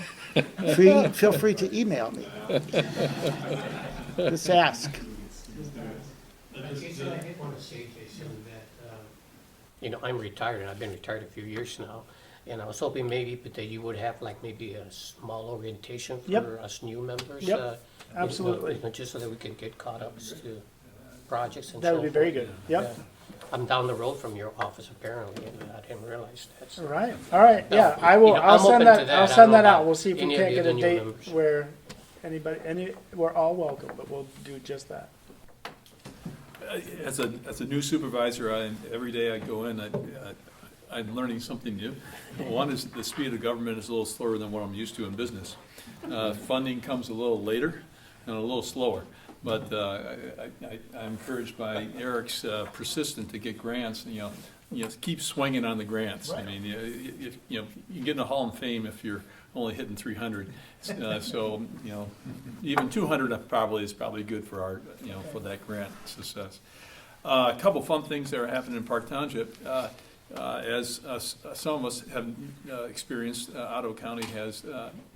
S: feel free to email me. Just ask.
I: Jason, I did want to say, Jason, that, you know, I'm retired, and I've been retired a few years now, and I was hoping maybe that you would have like maybe a small orientation
E: Yep.
I: for us new members.
E: Yep, absolutely.
I: You know, just so that we can get caught up as to projects and so
E: That would be very
I: forth.
E: good. Yep.
I: Yeah. I'm down the road from your office apparently, and I didn't realize that. so.
E: All right, all right, yeah, I will,
I: You know,
E: I'll
I: I'm
E: send
I: open
E: that,
I: to that.
E: I'll
I: I
E: send
I: don't
E: that
I: know
E: out, we'll see if we
I: any of
E: can't
I: the
E: get a
I: new
E: date
I: members.
E: where we're all welcome, but we'll do just that.
R: As a new supervisor, every day I go in, I'm learning something new. One is the speed of government is a little slower than what I'm used to in business. Funding comes a little later and a little slower. But I'm encouraged by Eric's persistence to get grants. You know, keep swinging on the grants. I mean, you get in the Hall of Fame if you're only hitting 300. So, even 200 probably is probably good for our, for that grant success. A couple fun things that are happening in Park Township. As some of us have experienced, Ottawa County has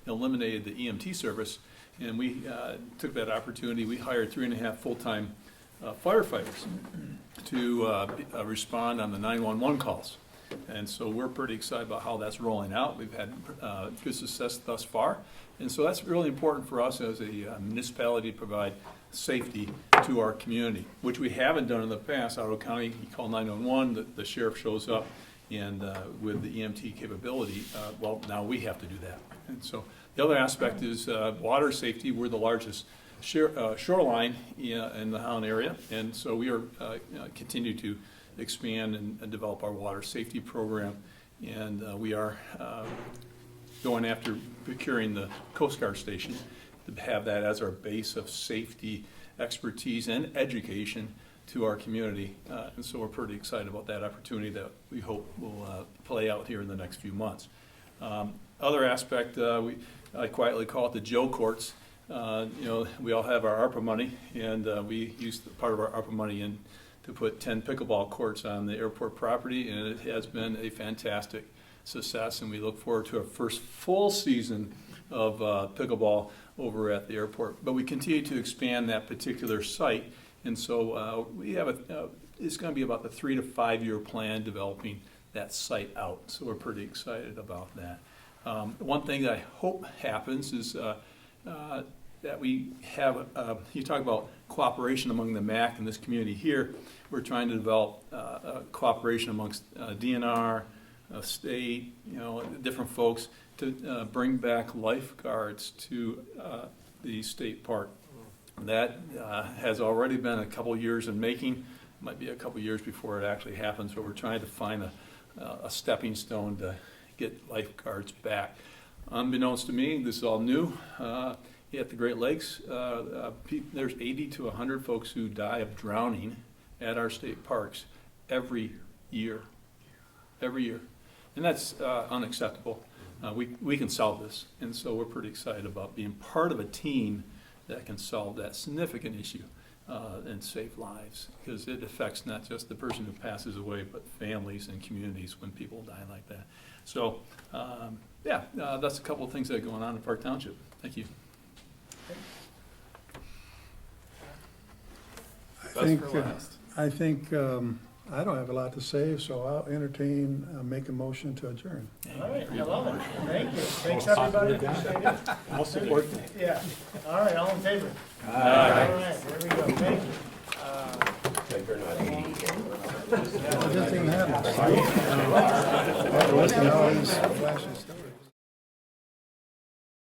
R: eliminated the EMT service, and we took that opportunity. We hired 3.5 full-time firefighters to respond on the 911 calls. And so we're pretty excited about how that's rolling out. We've had good success thus far. And so that's really important for us as a municipality to provide safety to our community, which we haven't done in the past. Ottawa County, you call 911, the sheriff shows up, and with the EMT capability, well, now we have to do that. And so the other aspect is water safety. We're the largest shoreline in the Holland area, and so we are continue to expand and develop our water safety program, and we are going after procuring the Coast Guard station to have that as our base of safety expertise and education to our community, and so we're pretty excited about that opportunity that we hope will play out here in the next few months. Other aspect, I quietly call it the Joe Courts. We all have our ARPA money, and we used part of our ARPA money in to put 10 pickleball courts on the airport property, and it has been a fantastic success, and we look forward to our first full season of pickleball over at the airport. But we continue to expand that particular site, and so we have it's going to be about the 3 to 5 year plan developing that site out, so we're pretty excited about that. One thing that I hope happens is that we have, you talk about cooperation among the MAC and this community here. We're trying to develop cooperation amongst DNR, state, different folks to bring back lifeguards to the state park. That has already been a couple years in making. Might be a couple years before it actually happens, but we're trying to find a stepping stone to get lifeguards back. Unbeknownst to me, this is all new. At the Great Lakes, there's 80 to 100 folks who die of drowning at our state parks every year. Every year. And that's unacceptable. We can solve this, and so we're pretty excited about being part of a team that can solve that significant issue and save lives, because it affects not just the person who passes away, but families and communities when people die like that. So, that's a couple of things that are going on in Park Township. Thank you.
L: I think I don't have a lot to say, so I'll entertain, make a motion to adjourn.
E: All right, I love it. Thank you. Thanks, everybody. Appreciate it.
R: I'll support that.
E: Yeah. All right, all in favor?
A: Aye.
E: All right, there we go. Thank you.
L: It doesn't even happen. Listen to all these flashing stories.